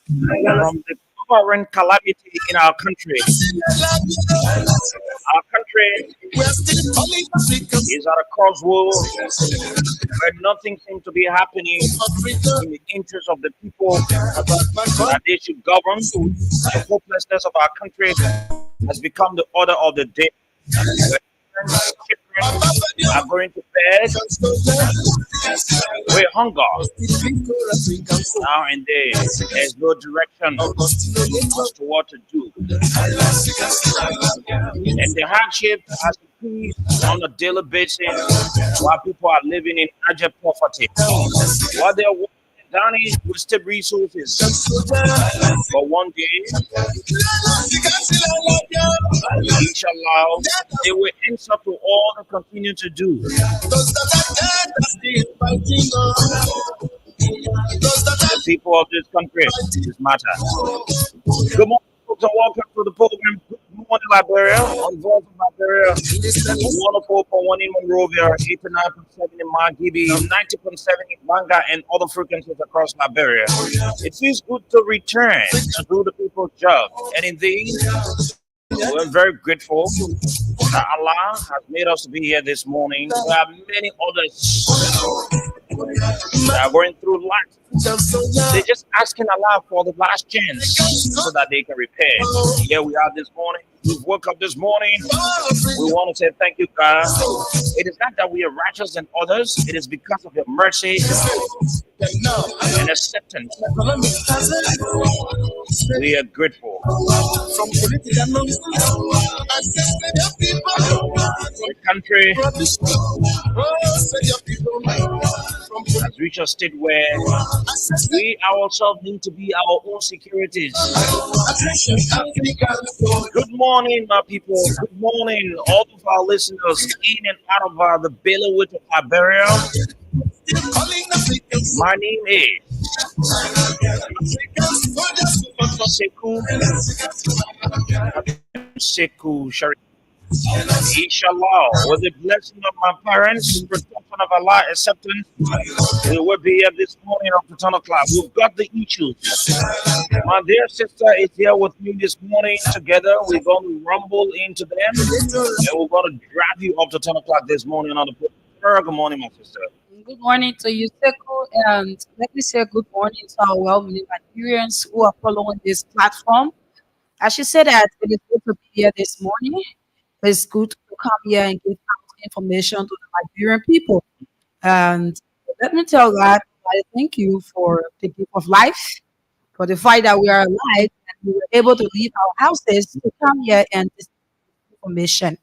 from the current calamity in our country. Our country is at a crossroad where nothing seems to be happening in the interest of the people that they should govern. The hopelessness of our country has become the order of the day. Where children are going to bed with hunger now and then. There's no direction as to what to do. And the hardship has increased on a daily basis while people are living in abject poverty. While they're working down with stable resources. But one day, inshallah, they will answer to all they continue to do. The people of this country, this matter. Good morning, folks, and welcome to the program. Good morning, Liberia. On Voice of Liberia, 104.1 in Monrovia, 89.7 in Margibi, 90.7 in Manga, and other frequencies across Liberia. It feels good to return to do the people's job. And indeed, we're very grateful that Allah has made us to be here this morning. There are many others that are going through life. They're just asking Allah for the last chance so that they can repair. Here we are this morning. We woke up this morning. We want to say thank you, God. It is not that we are righteous than others. It is because of your mercy and acceptance. We are grateful. The country has reached a state where we ourselves need to be our own securities. Good morning, my people. Good morning, all of our listeners in and out of the bailiwick of Liberia. My name is Sekou Sharif. Inshallah, with the blessing of my parents, protection of Allah, acceptance, we will be here this morning after 10 o'clock. We've got the issues. My dear sister is here with me this morning. Together, we're going to rumble into them and we're going to drive you up to 10 o'clock this morning on the program. Good morning, my sister. Good morning to you, Sekou, and let me say good morning to our well-meaning Nigerians who are following this platform. I should say that it is good to be here this morning. It's good to come here and give out information to the Nigerian people. And let me tell God, I thank you for the gift of life, for the fact that we are alive and we were able to leave our houses to come here and this information.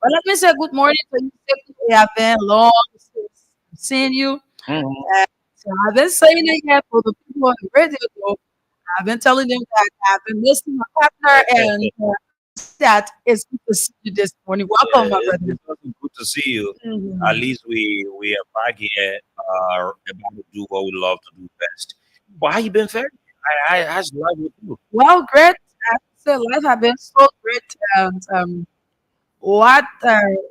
But let me say good morning to you. Sekou. We have been long since seeing you. Mhm. So I've been saying it here for the people on the radio. Though. I've been telling them that I've been listening to my partner, and I say that it's good to see you this morning. Welcome, my brother. It's also good to see you. At Mhm. least we are back here about to do what we love to do best. But how you been faring? How's life with you? Well, great. I say life has been so great, and what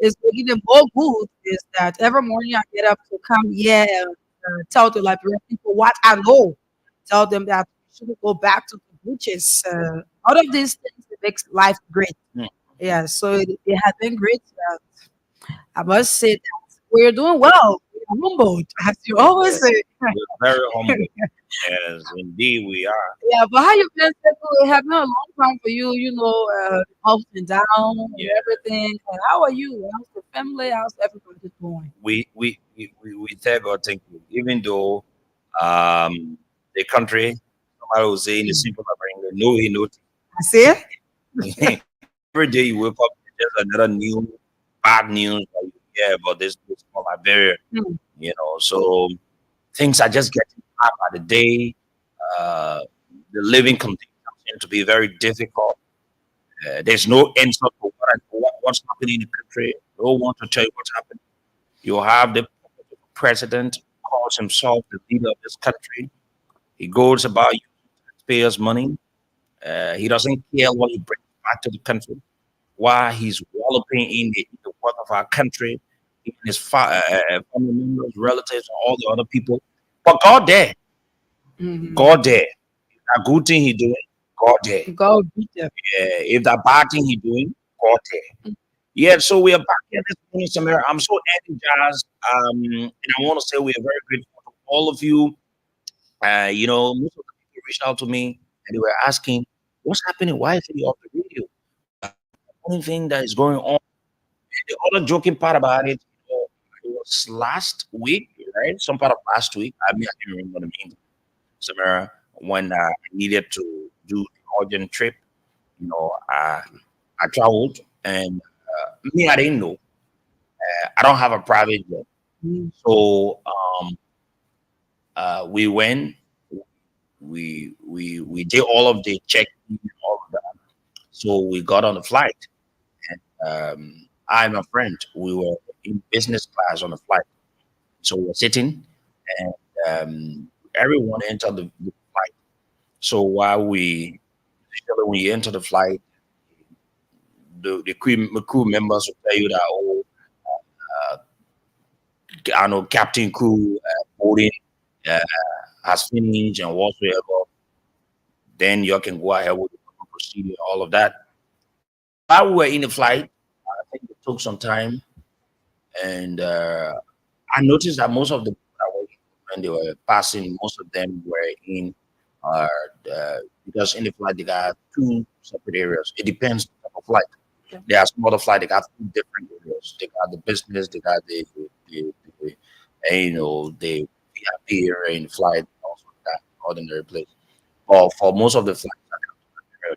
is making it more good is that every morning I get up to come here and tell the Liberian people what I know. Tell them that we shouldn't go back to the beaches. All of these things that makes life great. Hmm. Yeah, so it has been great. I must say that we're doing well. We're humbled, as you always Yes, say. we're very humble. Yes, indeed we are. Yeah, but how you been, Sekou? It has been a long time for you, ups and downs and Yeah, everything. How are you? How's the family? How's everybody doing? we thank God, thank you. Even though um the country, somebody will say in the Mm. simple English, no he knows. I see it. Every day you wake up, there's another new bad news that you hear about this from Liberia. Mm. So things are just getting bad by the day. Uh, the living conditions seem to be very difficult. There's no answer to what's happening in the country. No one to tell you what's happening. You have the president calls himself the leader of this country. He goes about using taxpayers' money. He doesn't care what he brings back to the country. Why he's walloping in the wealth of our country, in his family members, relatives, and all the other people. But God there, Mhm. God there. That good thing he doing, God there. God beat them. If that bad thing he doing, God there. Yeah, so we are back here this morning, Samira. I'm so energized. And I want to say we are very grateful to all of you. Most of the people reached out to me and they were asking, what's happening? Why is he off the radio? Only thing that is going on. The other joking part about it, it was last week, right? Some part of last week. I mean, I can't remember the name, Samira, when I needed to do the urgent trip. I traveled and me, I didn't know. I don't have a private jet. Mm. So we went, we did all of the check, all of that. So we got on the flight, and I and my friend, we were in business class on the flight. So we're sitting, and everyone entered the flight. So usually when you enter the flight, the crew members will tell you that, oh, I know captain crew boarding uh, has finished and whatsoever. Then you can go ahead with the procedure, all of that. While we were in the flight, I think it took some time, and I noticed that most of the people that were when they were passing, most of them were in uh, because in the flight they got two separate areas. It depends on the type of flight. Okay. There are some other flight they got two different areas. They got the business, they got the the VIP area in the flight, also that ordinary place. But for most of the flights,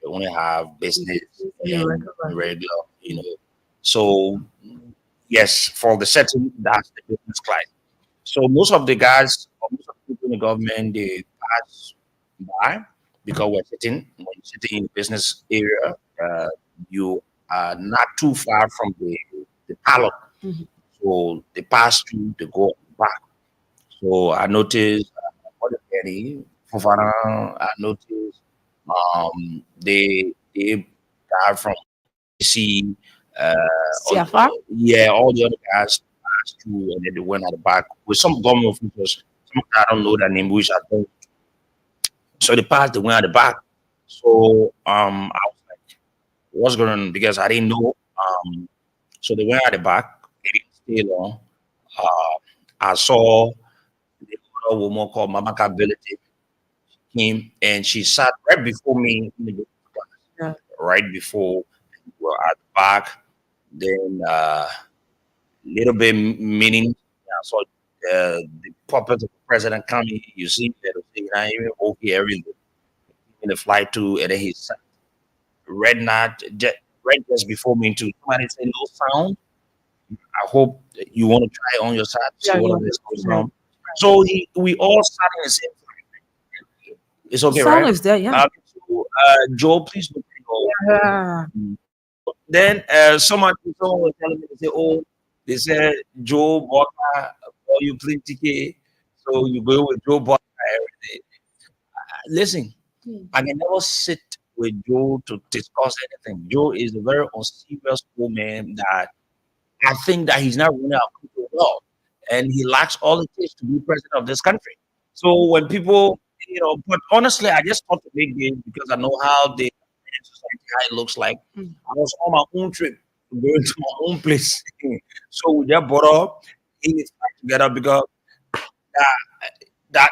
they only have business Yeah, and regular. regular. So yes, for the setting, that's the business class. So most of the guys, or most of the people in the government, they pass by because when you're sitting in the business area, you are not too far from the pilot. Mhm. So they pass through, they go back. So I noticed what is Kenny Fofana. I noticed they guy from DC, uh, CFR? yeah, all the other guys passed through and then they went at the back with some government officials. Some I don't know their name, which I don't. So they passed, they went at the back. So I was like, what's going on? Because I didn't know. So they went at the back. They didn't stay long. Uh, I saw the other woman called Mamaka Ability came and she sat right before me in the class, Yeah. right before we were at the back. Then little bit meaning. Yeah, so the puppet of the president coming, you see that I even okay everything in the flight too, and then he sat red not right just before me too. Somebody say no sound. I hope that you want to try on your side to see Yeah, what yeah. of this goes Right. on. So we all sat in the same flight. It's The okay, sound right? is there, yeah. Joe, please look Yeah. then someone was telling me, they say, oh, they said Joe Walker, or you play TK, so you go with Joe Walker every day. Listen, Hmm. I can never sit with Joe to discuss anything. Joe is a very unserious woman that I think that he's not running our country well, and he lacks all it takes to be president of this country. So when people, but honestly, I just thought to make this because I know how the society how it looks like. Mm. I was on my own trip, going to my own place, so we just brought up in it together because that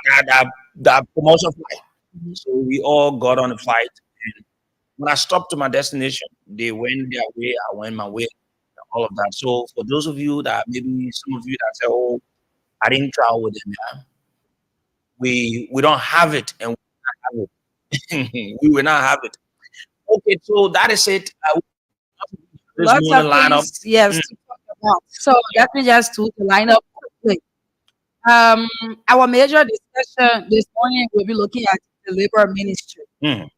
that promotion flight. Mhm. So we all got on the flight. And when I stopped to my destination, they went their way, I went my way, all of that. So for those of you that maybe some of you that say, "Oh, I didn't travel with them," yeah, we don't have it, and we will not have it. We will not have it. Okay, so that is it. This Lots of morning lineup. things, yes, Mm, to talk about. So let me just do the lineup quickly. Um, our major discussion this morning will be looking at the labor ministry. mm,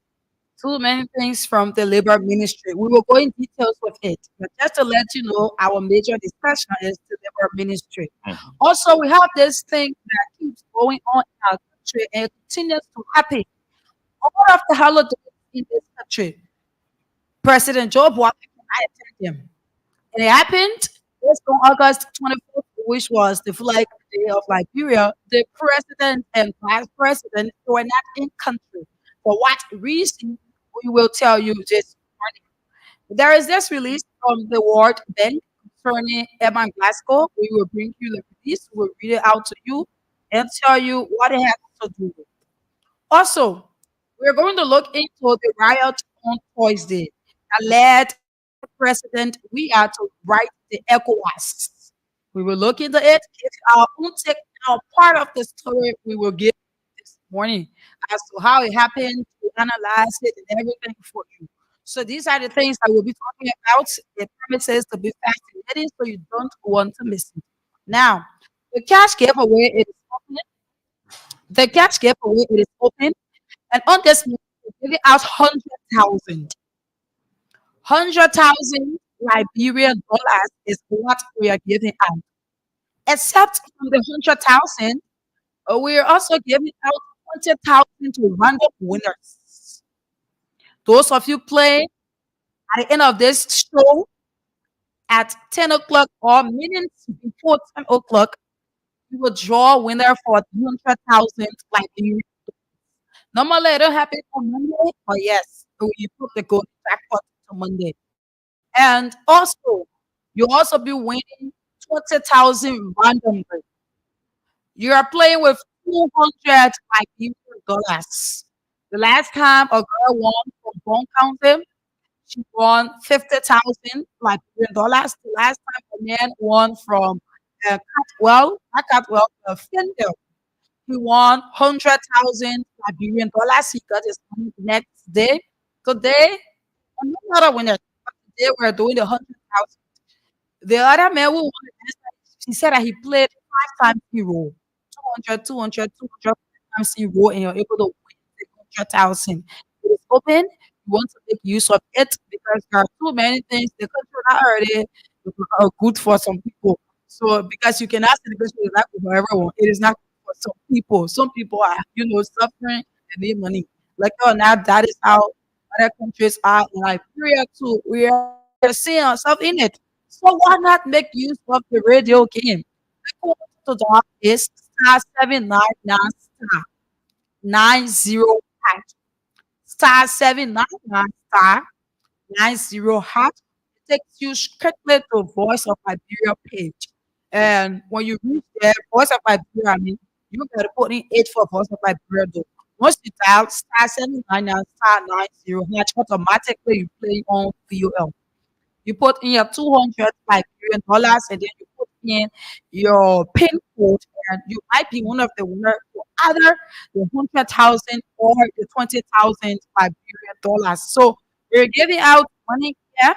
Too many things from the labor ministry. We will go in details with it, but just to let you know, our major discussion is the labor ministry. mm. Also, we have this thing that keeps going on in our country and it continues to happen. All of the holidays in this country, President Joe Biden I attend them. And it happened this on August 24th, which was the flag day of Liberia. The president and vice president were not in country For what reason? We will tell you this morning. There is this release from the World Bank concerning Evan Glasgow. We will bring you the release, we'll read it out to you and tell you what it has to do with. Also, we're going to look into the riot on Thursday that led our president, we are to write the ECOWAS. We will look into it. If our own take our part of the story, we will give this morning as to how it happened, to analyze it and everything for you. So these are the things that we'll be talking about. It promises to be fascinating, so you don't want to miss it. Now, the cash giveaway it is open. The cash giveaway it is open, and on this month, we're giving out 100,000 Liberian dollars is what we are giving out. Except from the 100,000, we are also giving out 20,000 to random winners. Those of you play at the end of this show at 10 o'clock or minutes before 10 o'clock, we will draw a winner for 100,000 Liberian. Normally, it don't happen on Monday, but yes, you put the gold jackpot on Monday. And also, you also be winning 20,000 randomly. You are playing with 200 Liberian dollars. The last time a girl won from Bone County, she won 50,000 Liberian dollars. The last time a man won from Catwell, not Catwell, Findale, he won 100,000 Liberian dollars. He got his money the next day. Today, another winner. Today, we're doing the 100,000. The other man who won the next time, he said that he played 5 times hero, 200, 200, 200 times hero, and you're able to win the 100,000. It is open. You want to make use of it because there are too many things the country not already are good for some people. So because you can ask the question is not good for everyone, it is not good for some people. Some people are, suffering and need money. Like oh now that is how other countries are in Liberia too. We are seeing ourselves in it. So why not make use of the radio game? The code to dial is star 799 star 90 star 799 star 90 hash. It takes you strictly to Voice of Liberia page. And when you reach there, Voice of Liberia, I mean, you gotta put in 8 for Voice of Liberia though. Once you dial star 799 star 90 hash, automatically you play on VOL. You put in your 200 Liberian dollars and then you put in your PIN code and you might be one of the winners for either the 100,000 or the 20,000 Liberian dollars. So we're giving out money here.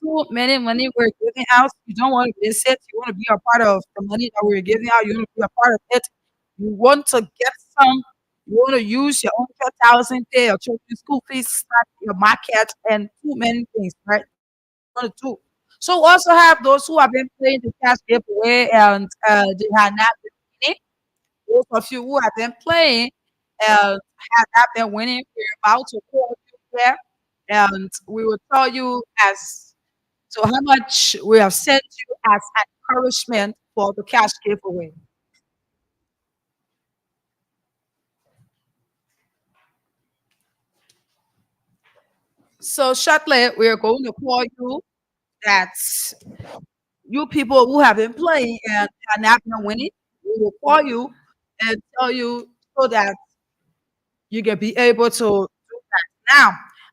Too many money we're giving out. You don't want to miss it. You want to be a part of the money that we're giving out. You want to be a part of it. You want to get some. You want to use your own 100,000 pay your children's school fees, start your market, and too many things, right? Want to do. So we also have those who have been playing the cash giveaway and they have not been winning. Those of you who have been playing and have not been winning, we're about to call you there and we will tell you as to how much we have sent you as encouragement for the cash giveaway. So shortly, we are going to call you that you people who have been playing and have not been winning, we will call you and tell you so that you can be able to do that. Now,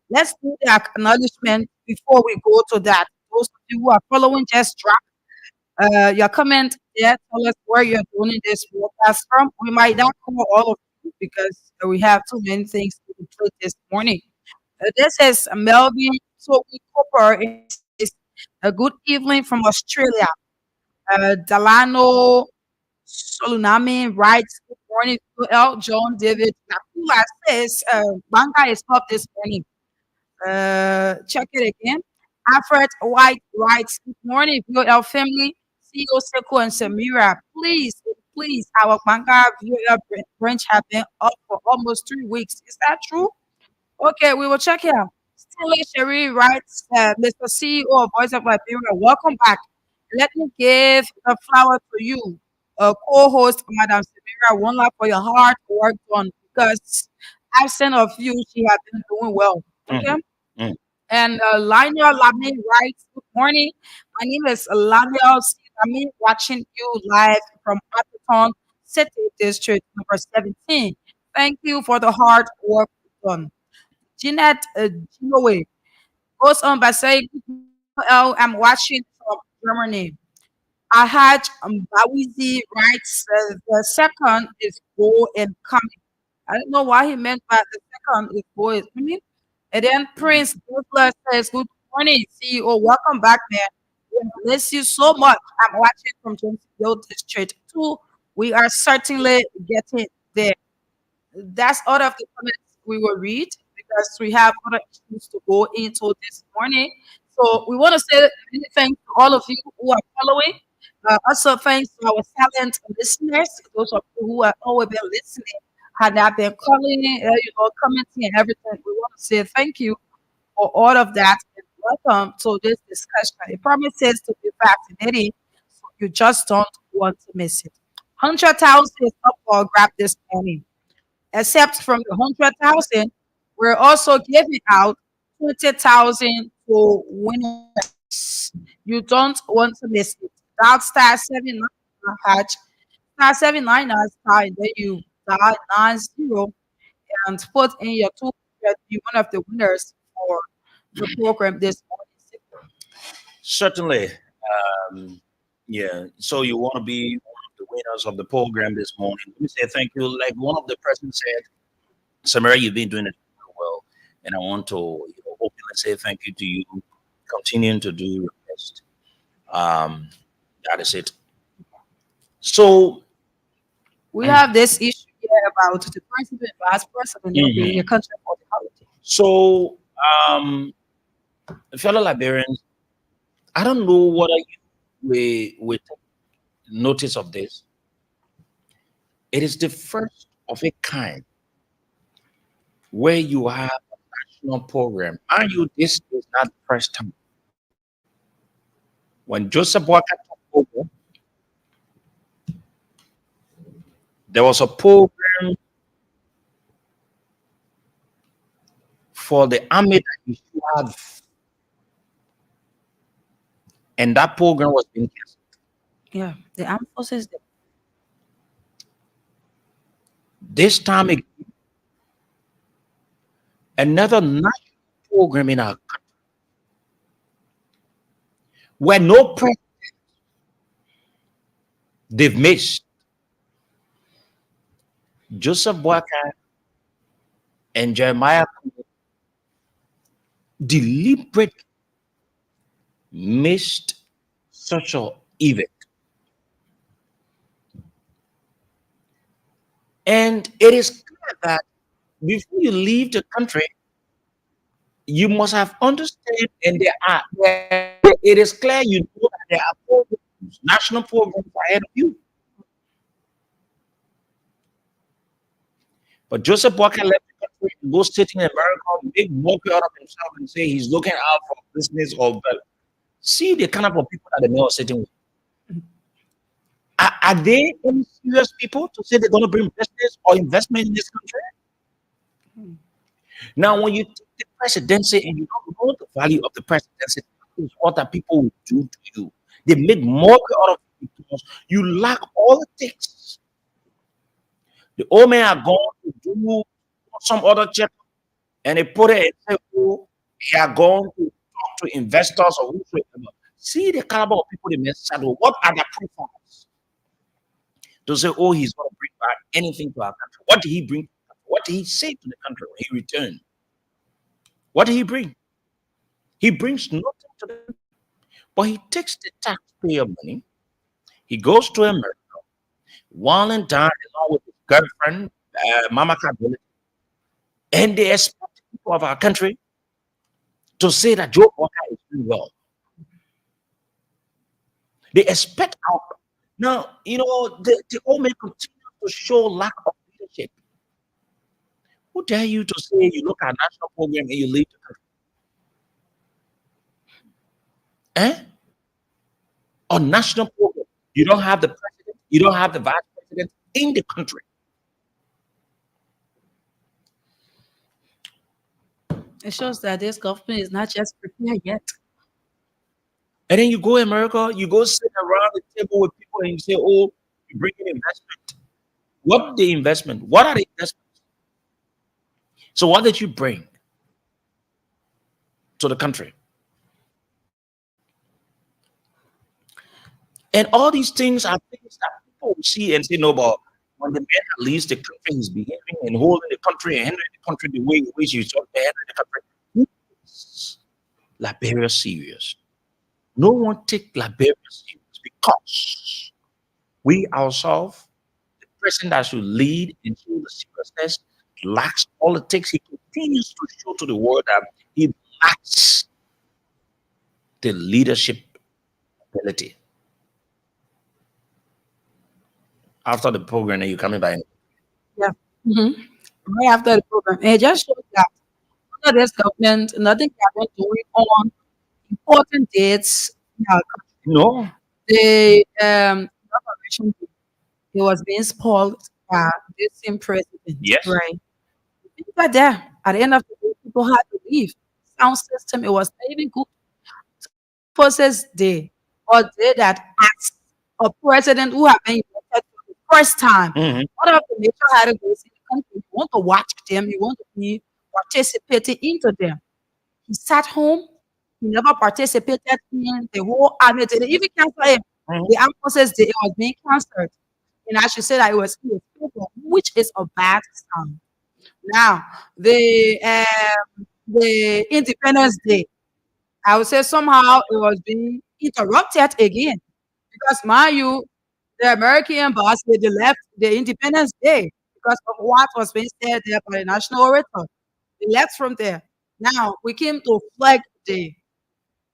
let's do the acknowledgement before we go to that. Those of you who are following, just drop your comment there. Tell us where you're doing this broadcast from. We might not call all of you because we have too many things to complete this morning. This is Melvin Toby Cooper. It says, a good evening from Australia. Delano Solunami writes, good morning to L. John David Nakula says, Banga is up this morning. Check it again. Alfred White writes, good morning, VOL family, CEO Seko and Samira. Please, our Banga VOL branch have been up for almost 3 weeks. Is that true? Okay, we will check here. Stanley Sherry writes, Mr. CEO of Voice of Liberia, welcome back. Let me give the flower to you, co-host Madam Samira. One love for your hard work done because absent of you, she has been doing well. Mm, Okay. mm. And Lionel Lamy writes, "Good morning. My name is Lionel C. Lamy, watching you live from Upperton City District number 17. Thank you for the hard work done." Jeanette Ginoe goes on by saying, "Good morning, L. I'm watching from Germany." Ahaj Bawizi writes, "The second is go and coming." I don't know why he meant by the second is go is coming. And then Prince Douglas says, "Good morning, CEO. Welcome back, man. We miss you so much. I'm watching from Jacksonville District 2. We are certainly getting there." That's all of the comments we will read because we have other issues to go into this morning. So we want to say many thanks to all of you who are following. Also, thanks to our silent listeners, those of you who have always been listening, had not been calling, commenting and everything. We want to say thank you for all of that and welcome to this discussion. It promises to be fascinating, so you just don't want to miss it. 100,000 is up for grab this morning. Except from the 100,000, we're also giving out 20,000 to winners. You don't want to miss it. Dial star 799 hatch, star 799 star, and then you dial 90 and put in your 200 to be one of the winners for the program this morning. Certainly. Yeah. So you want to be one of the winners of the program this morning. Let me say thank you. Like one of the persons said, Samara, you've been doing it very well. And I want to openly say thank you to you, continuing to do your best. Um, that is it. So, We have this issue here about the president, vice president of the mhm. country for the holiday. So, um, fellow Liberians, I don't know whether you we take notice of this. It is the first of a kind where you have a national program. Mind you, this is not the first time. When Joseph Walker took over, there was a program for the army that he should have, and that program was being canceled. Yeah, the armed forces. This time, another national program in our country where no president they've missed. Joseph Walker and Jeremiah deliberately missed such an event. And it is clear that before you leave the country, you must have understood, and it is clear you know that there are programs, national programs ahead of you. But Joseph Walker left the country and go sit in America, make mockery out of himself, and say he's looking out for business or well. See the kind of people that the mayor is sitting with. Are they any serious people to say they're going to bring business or investment in this country? Now, when you take the presidency and you don't know the value of the presidency, that is what that people will do to you. They make mockery out of you because you lack all it takes. The old men are going to do some other check and they put it and say, oh, they are going to talk to investors or whosoever. See the caliber of people they may settle. What are the profiles? To say, oh, he's going to bring back anything to our country. What did he bring? What did he say to the country when he returned? What did he bring? He brings nothing to the country. But he takes the taxpayer money, he goes to America, while and dine along with his girlfriend, Mama Kabila, and they expect people of our country to say that Joe Walker is doing well. They expect our now, the old man continues to show lack of leadership. Who dare you to say you look at national program and you leave the country? Eh? On national program, you don't have the president, you don't have the vice president in the country. It shows that this government is not just prepared yet. And then you go in America, you go sit around the table with people and you say, "Oh, you bring in investment." What the investment? What are the investments? So what did you bring to the country? And all these things are things that people will see and say, "No, but when the man that leads the country, he's behaving and holding the country and handling the country the way in which he's supposed to handle the country." Who takes Liberia serious? No one take Liberia serious because we ourselves, the person that should lead and show the seriousness, lacks all it takes. He continues to show to the world that he lacks the leadership ability. After the program, then you coming by. Yeah. hmm Right after the program. And it just shows that under this government, nothing has been going on important dates in our country. No. The inauguration day, it was being spoiled by this same president, Yes. right? People were there. At the end of the day, people had to leave. Sound system, it was not even good. Forces Day, or day that asks a president who have been elected for the first time, Mhm. one of the major categories in the country, you want to watch them, you want to be participating into them. He sat home. He never participated in the whole army. They even canceled him. Mhm. The armed forces day, it was being cancelled. And I should say that it was in the paper, which is a bad sign. Now, the Independence Day, I would say somehow it was being interrupted again. Because mind you, the American embassy they left the Independence Day because of what was being said there by the national orator. They left from there. Now we came to Flag Day,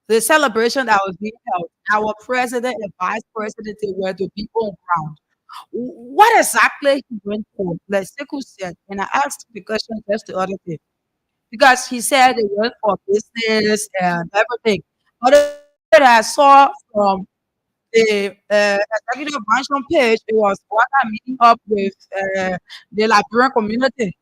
the celebration that was being held. Our president and vice president they were the people on ground. What exactly he went for? Like Sekou said, and I asked the question just the other day because he said they went for business and everything. But what I saw from the executive mansion page, it was what I'm meeting up with the Liberian community.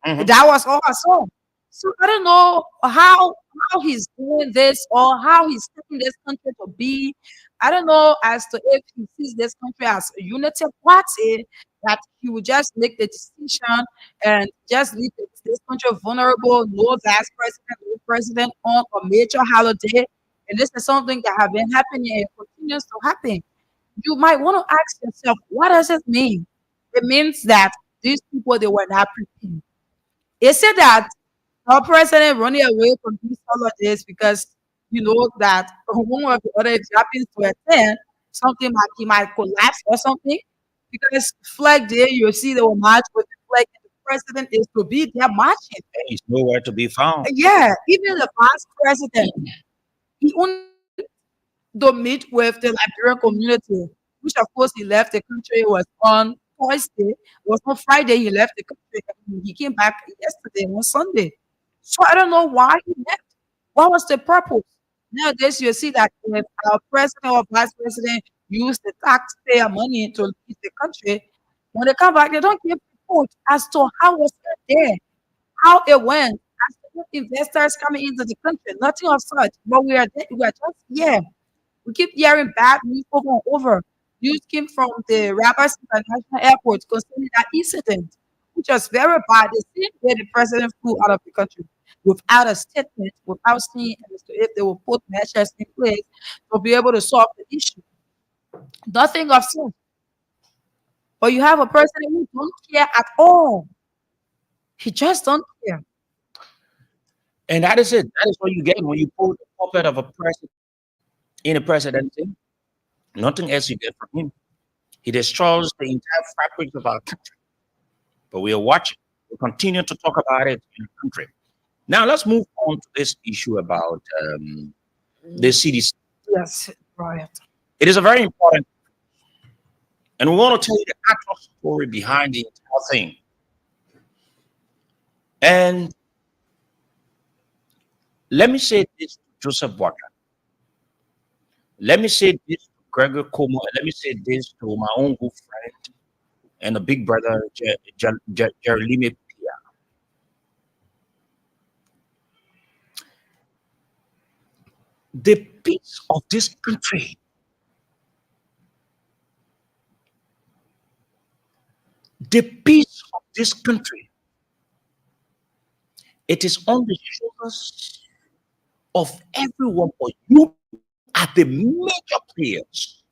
Mhm. That was all I saw. So I don't know how he's doing this or how he's taking this country to be. I don't know as to if he sees this country as a unity party that he would just make the decision and just leave this country vulnerable, no vice president, no president on a major holiday. And this is something that have been happening and continues to happen. You might want to ask yourself, what does it mean? It means that these people they were not prepared. They said that our president running away from these holidays because you know that one of the other if he happens to attend, something might he might collapse or something. Because Flag Day, you see they will march with the flag, and the president is to be there marching. And he's nowhere to be found. Yeah, even the vice president, he only went to meet with the Liberian community, which of course he left the country was on Thursday. It was on Friday he left the country. And he came back yesterday on Sunday. So I don't know why he left. What was the purpose? Nowadays you see that if our president or vice president use the taxpayer money to lead the country, when they come back, they don't give report as to how was it there, how it went, as to if investors coming into the country, nothing of such. But we are just here we keep hearing bad news over and over. News came from the Rabat International Airport concerning that incident, which was very bad. The same day the president flew out of the country without a statement, without saying as to if they will put measures in place to be able to solve the issue. Nothing of such. But you have a president who don't care at all. He just don't care. And that is it. That is what you get when you put the puppet of a president in a presidency. Nothing else you get from him. He destroys the entire fabric of our country. But we are watching. We continue to talk about it in the country. Now let's move on to this issue about the CDC. Yes, right. It is a very important, and we want to tell you the actual story behind the entire thing. And let me say this to Joseph Walker. Let me say this to Gregor Como. And let me say this to my own good friend and a big brother, Jeremy Pia. The peace of this country, the peace of this country, it is on the shoulders of everyone, but you people are the major players.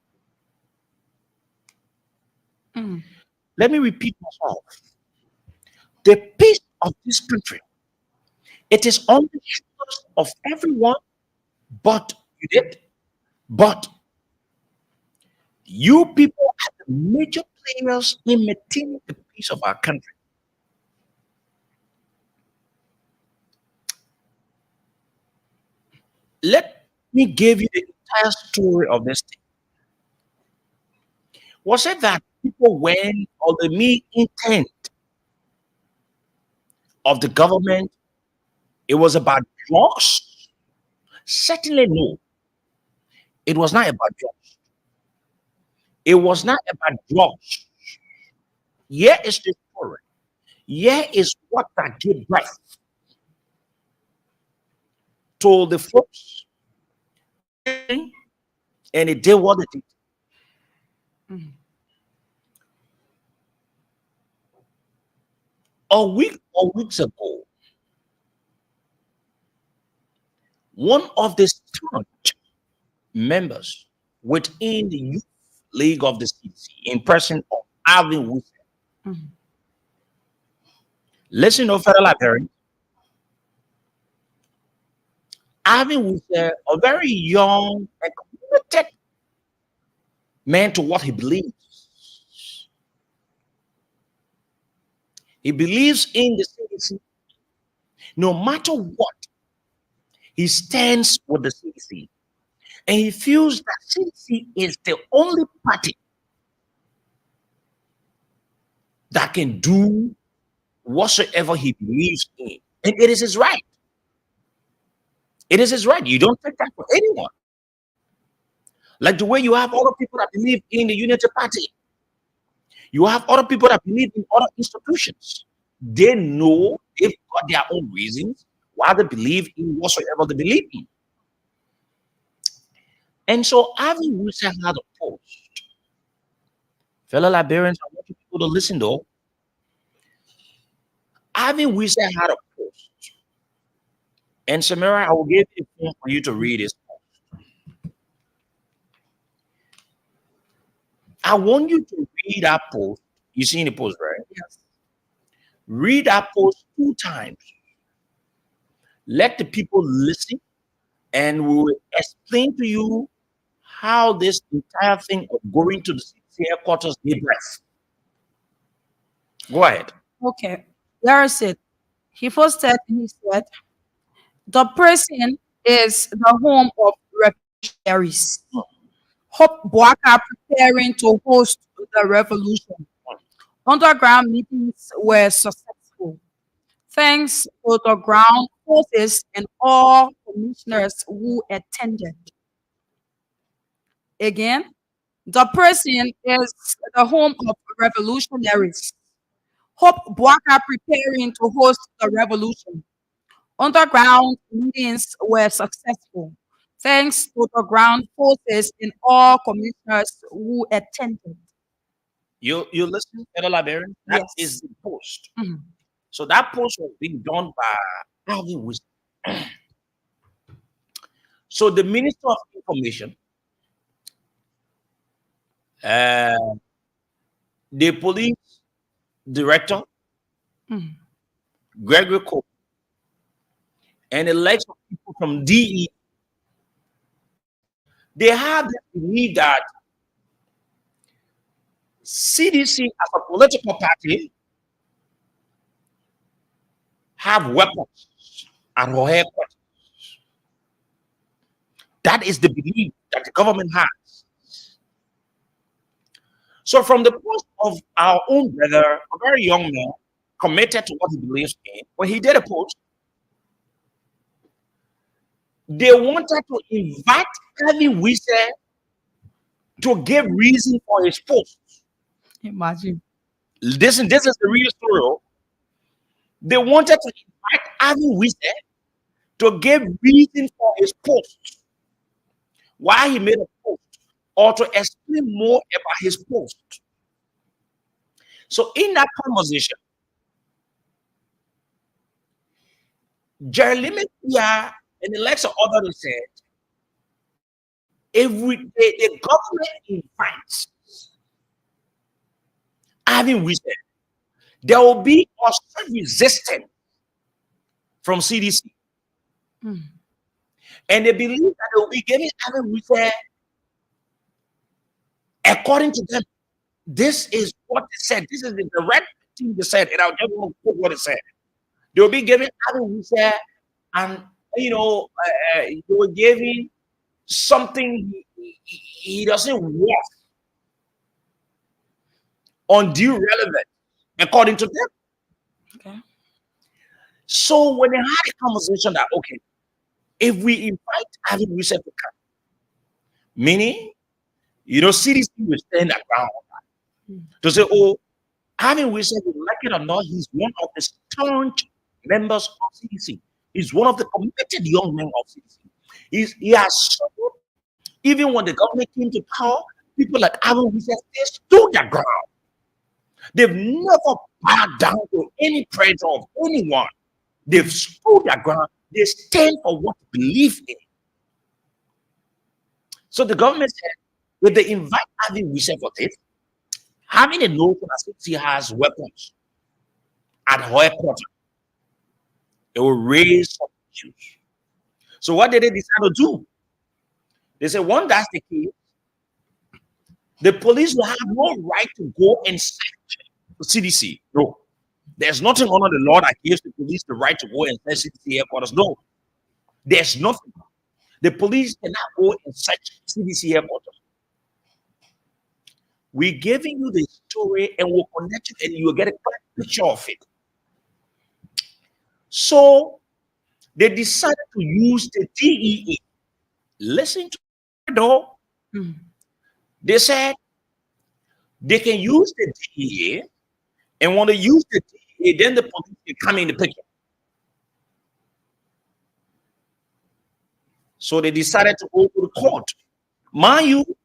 Mm. Let me repeat myself. The peace of this country, it is on the shoulders of everyone, but you did, but you people are the major players in maintaining the peace of our country. Let me give you the entire story of this thing. Was it that people went, or the main intent of the government, it was about drugs? Certainly no. It was not about drugs. It was not about drugs. Here is the story. Here is what that gave birth to the folks fighting, and it did what it did. Mm. A week or weeks ago, one of the staunch members within the Youth League of the CDC, in person of Alvin Wilson, Mm. listen to fellow Liberians, Alvin Wilson, a very young and committed man to what he believes. He believes in the CDC. No matter what, he stands with the CDC. And he feels that CDC is the only party that can do whatsoever he believes in. And it is his right. It is his right. You don't take that for anyone. Like the way you have other people that believe in the Unity Party, you have other people that believe in other institutions. They know they've got their own reasons why they believe in whatsoever they believe in. And so Avi Wilson had a post. Fellow Liberians, I want you people to listen though. Avi Wilson had a post. And Samira, I will give you a phone for you to read this. I want you to read that post. You seen the post, right? Yes. Read that post 2 times. Let the people listen, and we will explain to you how this entire thing of going to the CDC headquarters gave birth. Go ahead. Okay. There is it. He posted and he said, the prison is the home of revolutionaries. Hope Boaka preparing to host the revolution. Underground meetings were successful. Thanks to the ground forces and all commissioners who attended. Again, the prison is the home of revolutionaries. Hope Boaka preparing to host the revolution. Underground meetings were successful, thanks to the ground forces and all commissioners who attended. You listen, fellow Liberians? That is Yes. the post. Mhm. So that post was being done by Alvin Wisdom. So the Minister of Information, uh, the police director, Mhm. Gregory Cole, and the likes of people from DE, they have this belief that CDC as a political party have weapons at her headquarters. That is the belief that the government has. So from the post of our own brother, a very young man, committed to what he believes in, when he did a post, they wanted to invite Kevin Wise to give reason for his post. Imagine. This is the real story. Oh. They wanted to invite Kevin Wise to give reason for his post. why he made a post or to explain more about his post. So in that conversation, Jerry Liberia and the likes of others said, every day the government invites having wisdom, there will be also resistance from CDC. Mm. And they believe that they will be giving having wisdom according to them. This is what they said. This is the direct thing they said. And I'll just want to quote what it said. They will be giving having wisdom, and they were giving something he doesn't want undue relevance according to them. Okay. So when they had a conversation that okay, if we invite having research to come, meaning CDC will stand around to say, oh, having research, like it or not, he's one of the staunch members of CDC. He's one of the committed young men of CDC. He has shown, even when the government came to power, people like having research, they stood their ground. They've never bowed down to any pressure of anyone. They've stood their ground. They stand for what they believe in. So the government said, if they invite having research for this, having a notion that CDC has weapons at headquarters, it will raise some issues. So what did they decide to do? They said, one, that's the case, the police will have no right to go and search the CDC. No. There's nothing under the law that gives the police the right to go and search CDC headquarters. No. There's nothing. The police cannot go and search CDC headquarters. We're giving you the story and we'll connect you and you'll get a clear picture of it. So they decided to use the DEA. Listen to it though. Mm. They said they can use the DEA, and when they use the DEA, then the police can come in the picture. So they decided to go to the court. Mind you,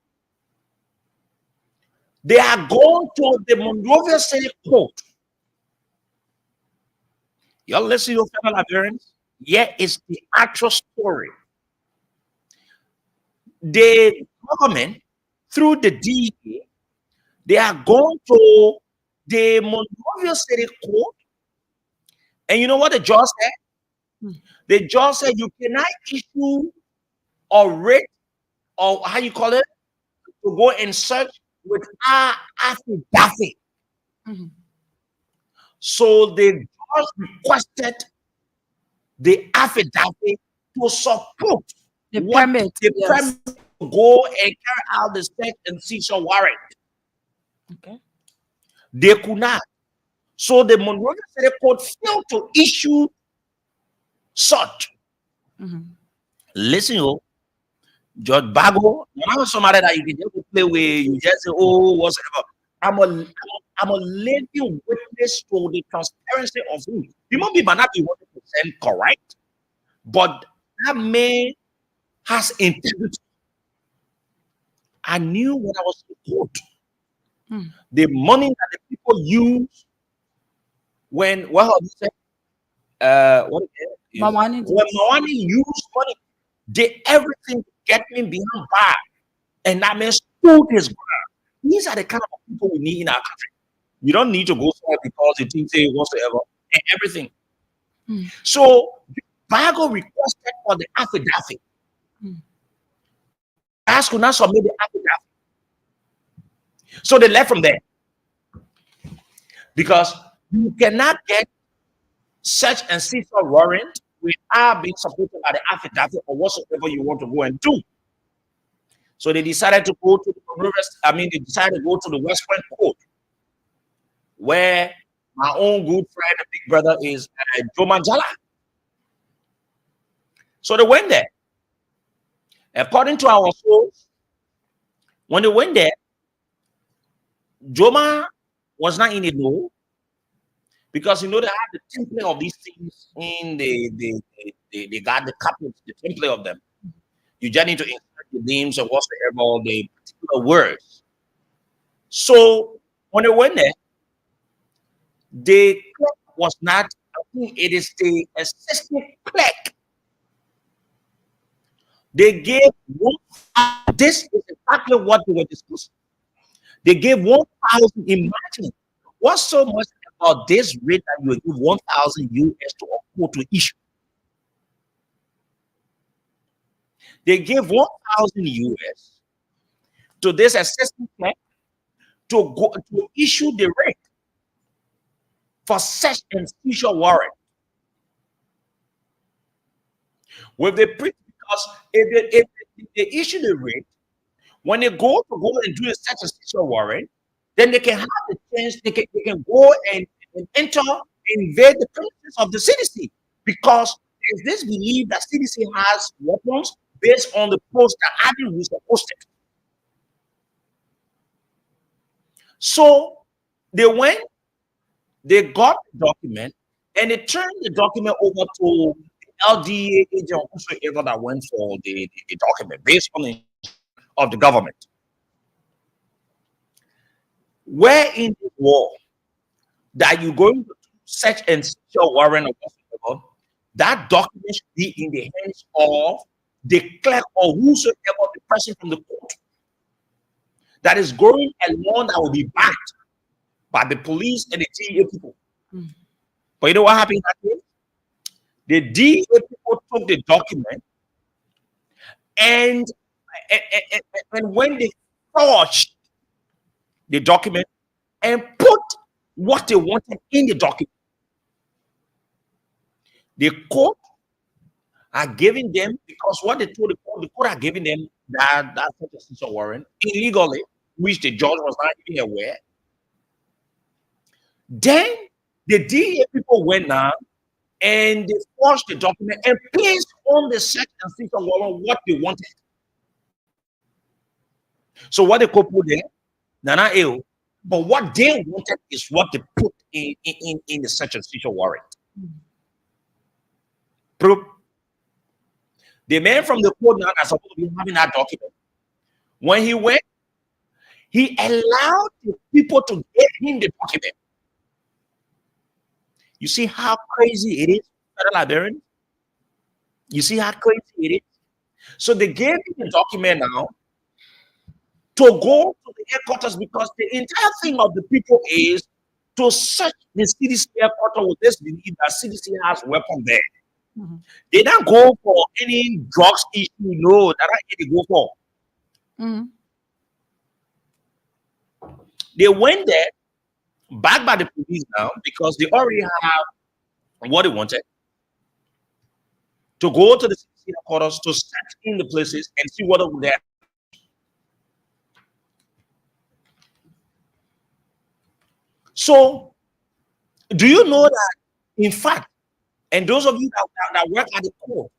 they are going to the Monrovia City Court. Y'all listen to your fellow Liberians. Here is the actual story. The government, through the DEA, they are going to the Monrovia City Court. And you know what the judge said? The judge said you cannot issue a writ, or how you call it, to go and search with our affidavit. Mhm. So the judge requested the affidavit to support The what permit. the Yes. permit to go and carry out the search and seizure warrant. Okay. They could not. So the Monrovia City Court failed to issue such. Mhm. Listen, Judge Bago, now somebody that you can just play with, you just say, oh, whatever. I'm a living witness to the transparency of who. The movie might not be 100% correct, but that man has integrity. I knew when I was in court, Mm. the money that the people use when, what have you said? What is it? Mamani did. When Mawani used money, did everything to get me behind bar, and that man stood his ground. These are the kind of people we need in our country. You don't need to go somewhere because you think say whatsoever and everything. Mm. So Bago requested for the affidavit. Mm. Ask could not submit the affidavit. So they left from there. Because you cannot get search and seizure warrant without being supported by the affidavit or whatsoever you want to go and do. So they decided to go to they decided to go to the West Point Court, where my own good friend and big brother is Joe Manjala. So they went there. According to our source, when they went there, Joma was not in it, no, because they had the template of these things in they got the copies, the template of them. You just need to insert the names of whatsoever, all the particular words. So when they went there, the clerk was not, I think it is the assistant clerk. They gave one, this is exactly what they were discussing. They gave 1,000. Imagine what's so much about this rate that you will give 1,000 US to a court to issue. They gave 1,000 US to this assistant clerk to go to issue the rate for search and seizure warrant with the because if they issue the rate, when they go and do the search and seizure warrant, then they can have the chance, they can go and enter, invade the premises of the CDC because there's this belief that CDC has weapons based on the post that Adi was posted. So they went, they got the document, and they turned the document over to the LDA agent or whosoever that went for the document based on the of the government. Where in the war that you're going to search and search your warrant or whatsoever, that document should be in the hands of the clerk or whosoever the person from the court that is going along that will be backed by the police and the DEA people. Mm. But you know what happened that day? The DEA people took the document and and when they forged the document and put what they wanted in the document, the court are giving them, because what they told the court are giving them that such a seizure warrant illegally, which the judge was not even aware. Then the DEA people went now and they forged the document and placed on the search and seizure warrant what they wanted. So what they could put there, Nana Eo, but what they wanted is what they put in the search and seizure warrant. Proof. The man from the court now that's supposed to be having that document, when he went, he allowed the people to get him the document. You see how crazy it is, Federal Liberian? You see how crazy it is? So they gave him the document now to go to the headquarters because the entire thing of the people is to search the CDC headquarters with this belief that CDC has weapon there. Mhm. They don't go for any drugs issue, no, that's not what they go for. Mhm. They went there, backed by the police now, because they already have what they wanted, to go to the CDC headquarters to search in the places and see what over there. So, do you know that, in fact, and those of you that work at the court,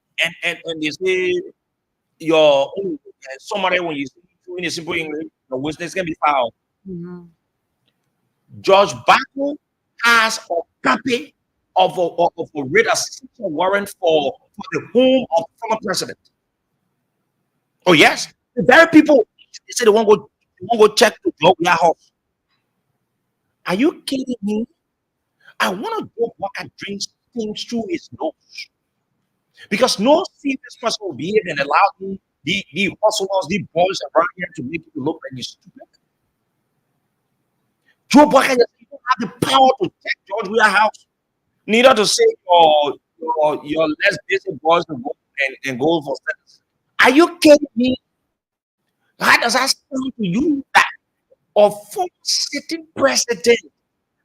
and they say your somebody when you speak in a simple English, the witness can be filed. Mhm. Judge Baku has a copy of a writ assistance warrant for the home of former president. Oh yes, the very people they say they won't go check the your house. Are you kidding me? I want to go walk and drink things through his nose because no serious person will be here and allow the hustlers, the boys around here to make you look like you're stupid. Joe Biden, you don't have the power to check George Weah house. Neither to say your less basic boys to go and go for sex. Are you kidding me? How does that sound to you that a former sitting president,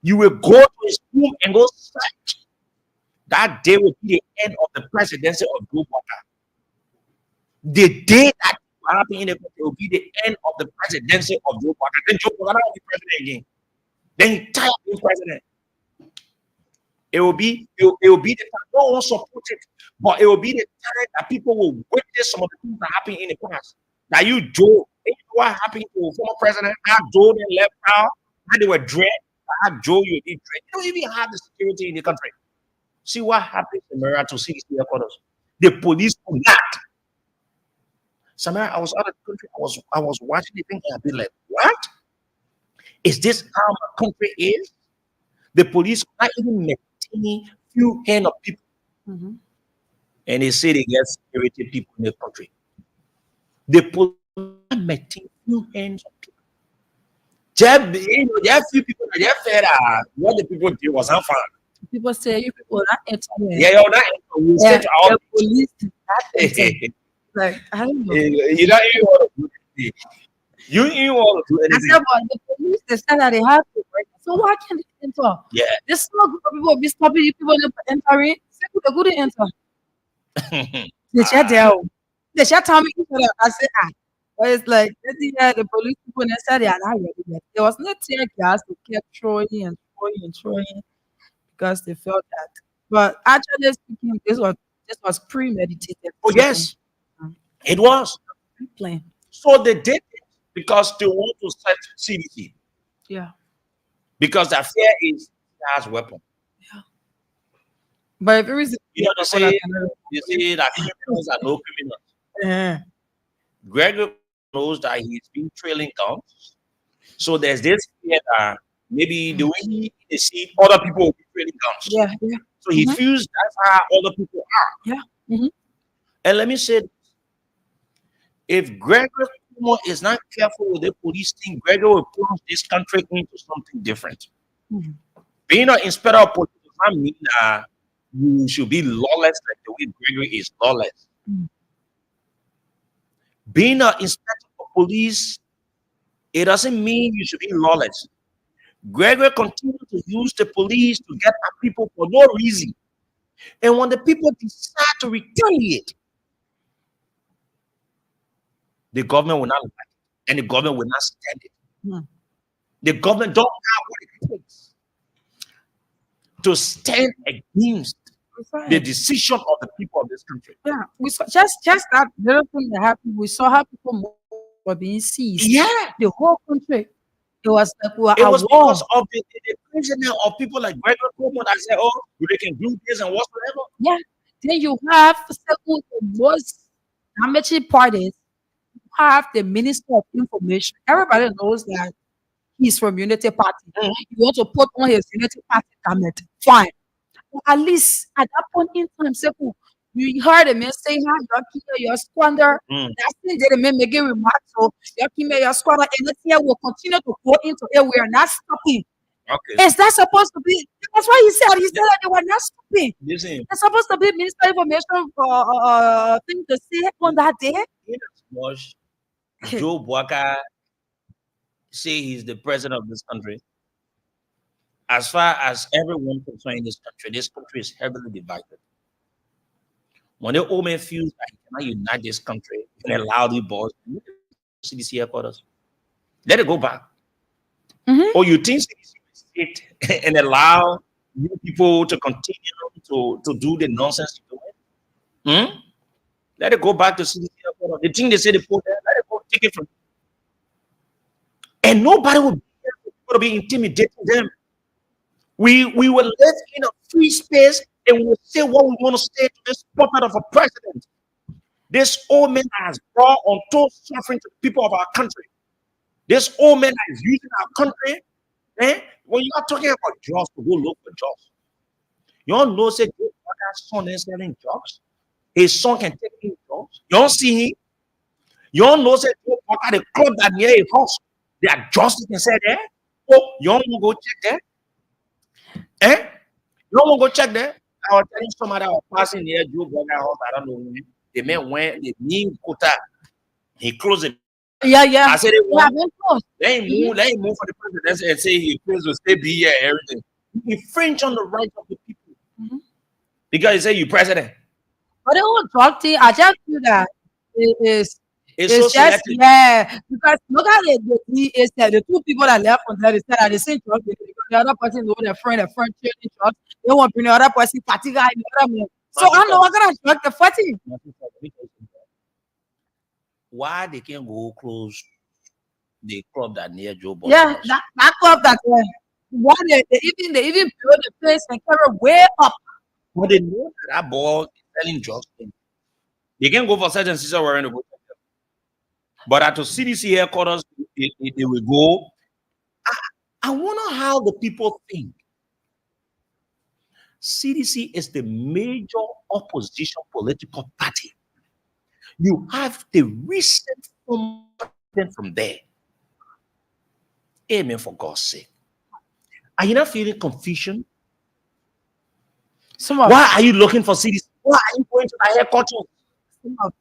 you will go to his room and go search? That day will be the end of the presidency of Joe Biden. The day that will happen in the country will be the end of the presidency of Joe Biden. Then Joe Biden will be president again. Then he tired of being president. It will be the time. No one support it, but it will be the time that people will witness some of the things that happened in the past. Now you Joe, you know what happened to former president? How Joe then left out, how they were dread, how Joe you did dread. You don't even have the security in the country. See what happened in America to CDC headquarters. The police could not Samara, I was out of the country. I was watching the thing and I'd be like, what? Is this how my country is? The police are not even maintaining few hand of people. Mhm. And they say they get security people in the country. The police are not maintaining few hands of people. There are few people that they fed what the people did was not fun. People say you people not enter here. Yeah, you're not we say Yeah, to our the police did not enter. Like I don't know. you don't even want to do anything. You even want to do I anything. said, but the police they said that they have to break. So why can't they enter? Yeah. This small group of people be stopping you people from entering. Say they couldn't enter. They shut down. They shut down each other. I said, ah. But it's like the police people they said they are not ready yet. There was no tear gas. They kept throwing and throwing and throwing because they felt that. But actually speaking, this was premeditated. Oh yes, Mm. it was. Pre-planned. So they did it because they want to set CDC. Yeah. Because their fear is has weapon. But if it is You know, they say that criminals are no criminals. Gregory knows that he's been trailing guns. So there's this fear that maybe the way they see other people will be trailing guns. yeah, yeah, So he Mhm. feels that's how other people are. yeah. Mhm. And let me say, if Gregory Cuomo is not careful with the police thing, Gregory will plunge this country into something different. Mhm. Being an inspector of police does not mean that you should be lawless like the way Gregory is lawless. Mhm. Being an inspector of police, it doesn't mean you should be lawless. Gregory continues to use the police to get at people for no reason. And when the people decide to retaliate, the government will not like it, and the government will not stand it. Mhm. The government don't have what it takes to stand against It's fine. the decision of the people of this country. Yeah, we saw just that little thing that happened. We saw how people were being seized. Yeah, The whole country. It was like we were it at was war. because of the president of people like Gregory Cuomo that said, "Oh, they can do this and whatsoever." Yeah. Then you have the most damaging part is you have the Minister of Information. Everybody knows that he's from Unity Party. Mhm. You want to put on his Unity Party garment. Fine. But at least at that point in time, Seku, you heard the man saying how you're keeping your squander. Mm. That's the man making remarks. So you're keeping your squander, and this year will continue to go into it. We are not stopping. Okay, Is that supposed to be? That's why he said that they were not stopping. listen. There's supposed to be Minister of Information thing to say on that day. In as much Joe Buaka say he's the president of this country, as far as everyone concerned in this country is heavily divided. When the old man feels that he cannot unite this country and allow the boss CDC headquarters, let it go back. Mhm. Or you think CDC will sit and allow you people to continue to do the nonsense you're doing? Hmm? Let it go back to CDC headquarters. The thing they say they put there, let it go take it from. And nobody will be here for people to be intimidating them. We will live in a free space and we'll say what we want to say to this puppet of a president. This old man has brought untold suffering to the people of our country. This old man that is using our country. When you are talking about jobs, to go look for jobs. You all know, say, Joe Butler's son is selling jobs. His son can take in jobs. You don't see him. You all know, say, Joe Butler, the club that near his house, there are jobs you can say there. Oh, you all want to go check there? You don't want to go check there? I was telling somebody I was passing near Joe Butler's house. I don't know when. The man went, the mean quota. He closed it. Yeah, yeah. I said, Yeah, very close. let him move for the presidency and say he feels will stay be here and everything. He infringe on the rights of the people. Mhm. Because he say you president. But the whole drug thing, I just feel that it is It's so it's just selective. because look at the two people that left from there, they said that the same drug because the other person know their friend trading drugs. They want to bring the other person party guy in the other man. So I know what kind of drug the fighting. Why they can't go close the club that near Joe Butler Yeah, house? that club that why they even build the place and carry way up. But they know that boy is selling drugs. They can go for certain sister wearing the book. But at the CDC headquarters, they will go. I wonder how the people think. CDC is the major opposition political party. You have the recent former president from there. Amen, for God's sake. Are you not feeling confusion? Some of Why are you looking for CDC? Why are you going to the headquarters?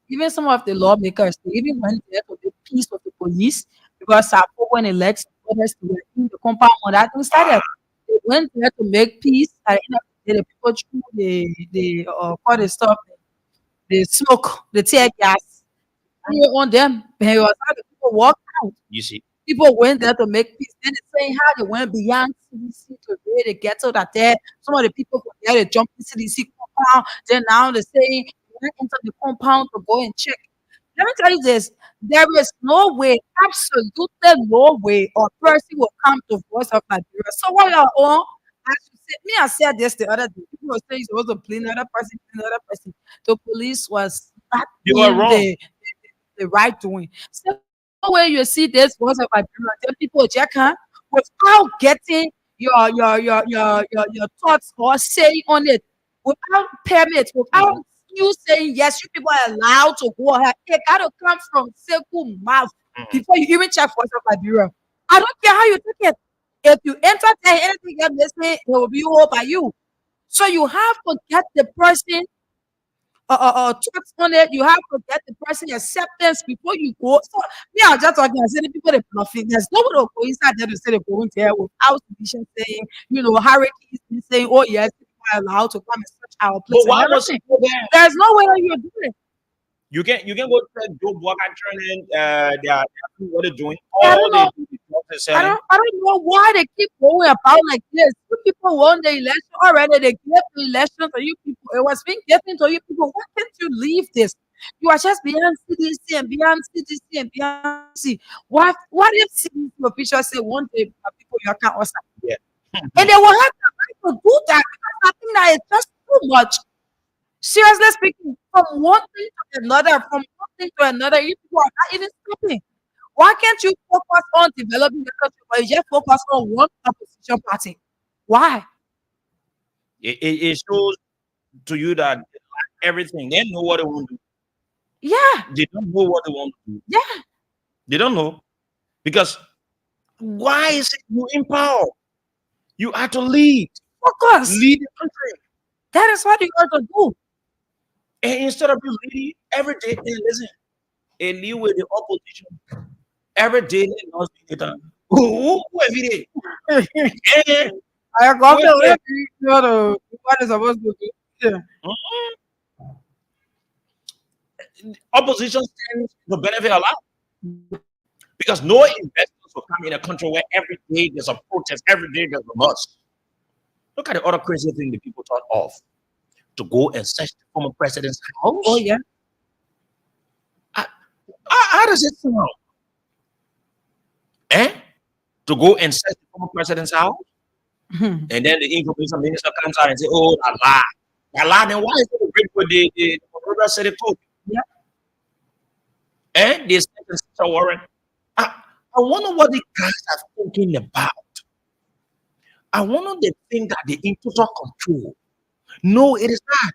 even some of the lawmakers, they even went there to make peace with the police because when elects others to were in the compound when that thing started. They went there to make peace. At the end of the day, the people threw the all the stuff, the smoke, the tear gas on them. And it was how the people walked out. You see, People went there to make peace. Then it's saying how they went beyond CDC to really get to that there. Some of the people from there they jumped in CDC compound. Then now they're saying they went into the compound to go and check. Let me tell you this: there is no way, absolutely no way, or person will come to Voice of Liberia. So what you're on, as you said, me, I said this the other day. People were saying you're supposed to blame another person, blame another person. The police was not you are doing wrong. the right doing. So no way you see this Voice of Liberia, tell people check her without getting your thoughts or saying on it, without permits, without you saying yes, you people are allowed to go ahead. It gotta come from simple mouth before you even check Voice of Liberia. I don't care how you take it. If you entertain anything you're missing, it will be all by you. So you have to get the person thoughts on it. You have to get the person acceptance before you go. So me, I was just talking. I said the people they bluffing. There's nobody will go inside there to say they're going there without permission saying, hierarchy is saying, oh yes, people are allowed to come and search our But place and why must you everything. go there? There's no way that you're doing it. You can go check Joe Walker training. They are doing what they're doing. I All don't they know. do is what they're I selling. don't I don't know why they keep going about like this. You people won the election already. They gave the election to you people. It was being given to you people. Why can't you leave this? You are just beyond CDC and beyond CDC and beyond CDC. What if CDC officials say one day people you can't also, Yeah. and they will have the right to do that because I think that is just too much. Seriously speaking, from one thing to another, from one thing to another, you people are not even stopping. Why can't you focus on developing the country, but you just focus on one opposition party? Why? It shows to you that they lack everything. They know what they want to do. Yeah, They don't know what they want to do. yeah, They don't know because why is it you in power? You are to focus. lead the country, That is what you got to do. and instead of you leading every day, and listen, and lead with the opposition every day. They lost the data. Who every day? Eh, I got who the every way day? what is supposed to do. Yeah. Mhm. Opposition stands to benefit a lot because no investors will come in a country where every day there's a protest, every day there's a march. Look at the other crazy thing the people thought of to go and search the former president's house. Oh yeah. How, how does it sound? Eh? To go and search the former president's house, and then the information minister comes out and say, "Oh, la la, la la." Then why is it a break with the Monrovia City Court? Yeah. And they sent a warrant. I, I wonder what the guys are thinking about. I wonder they think that they're in total control. No, it is not.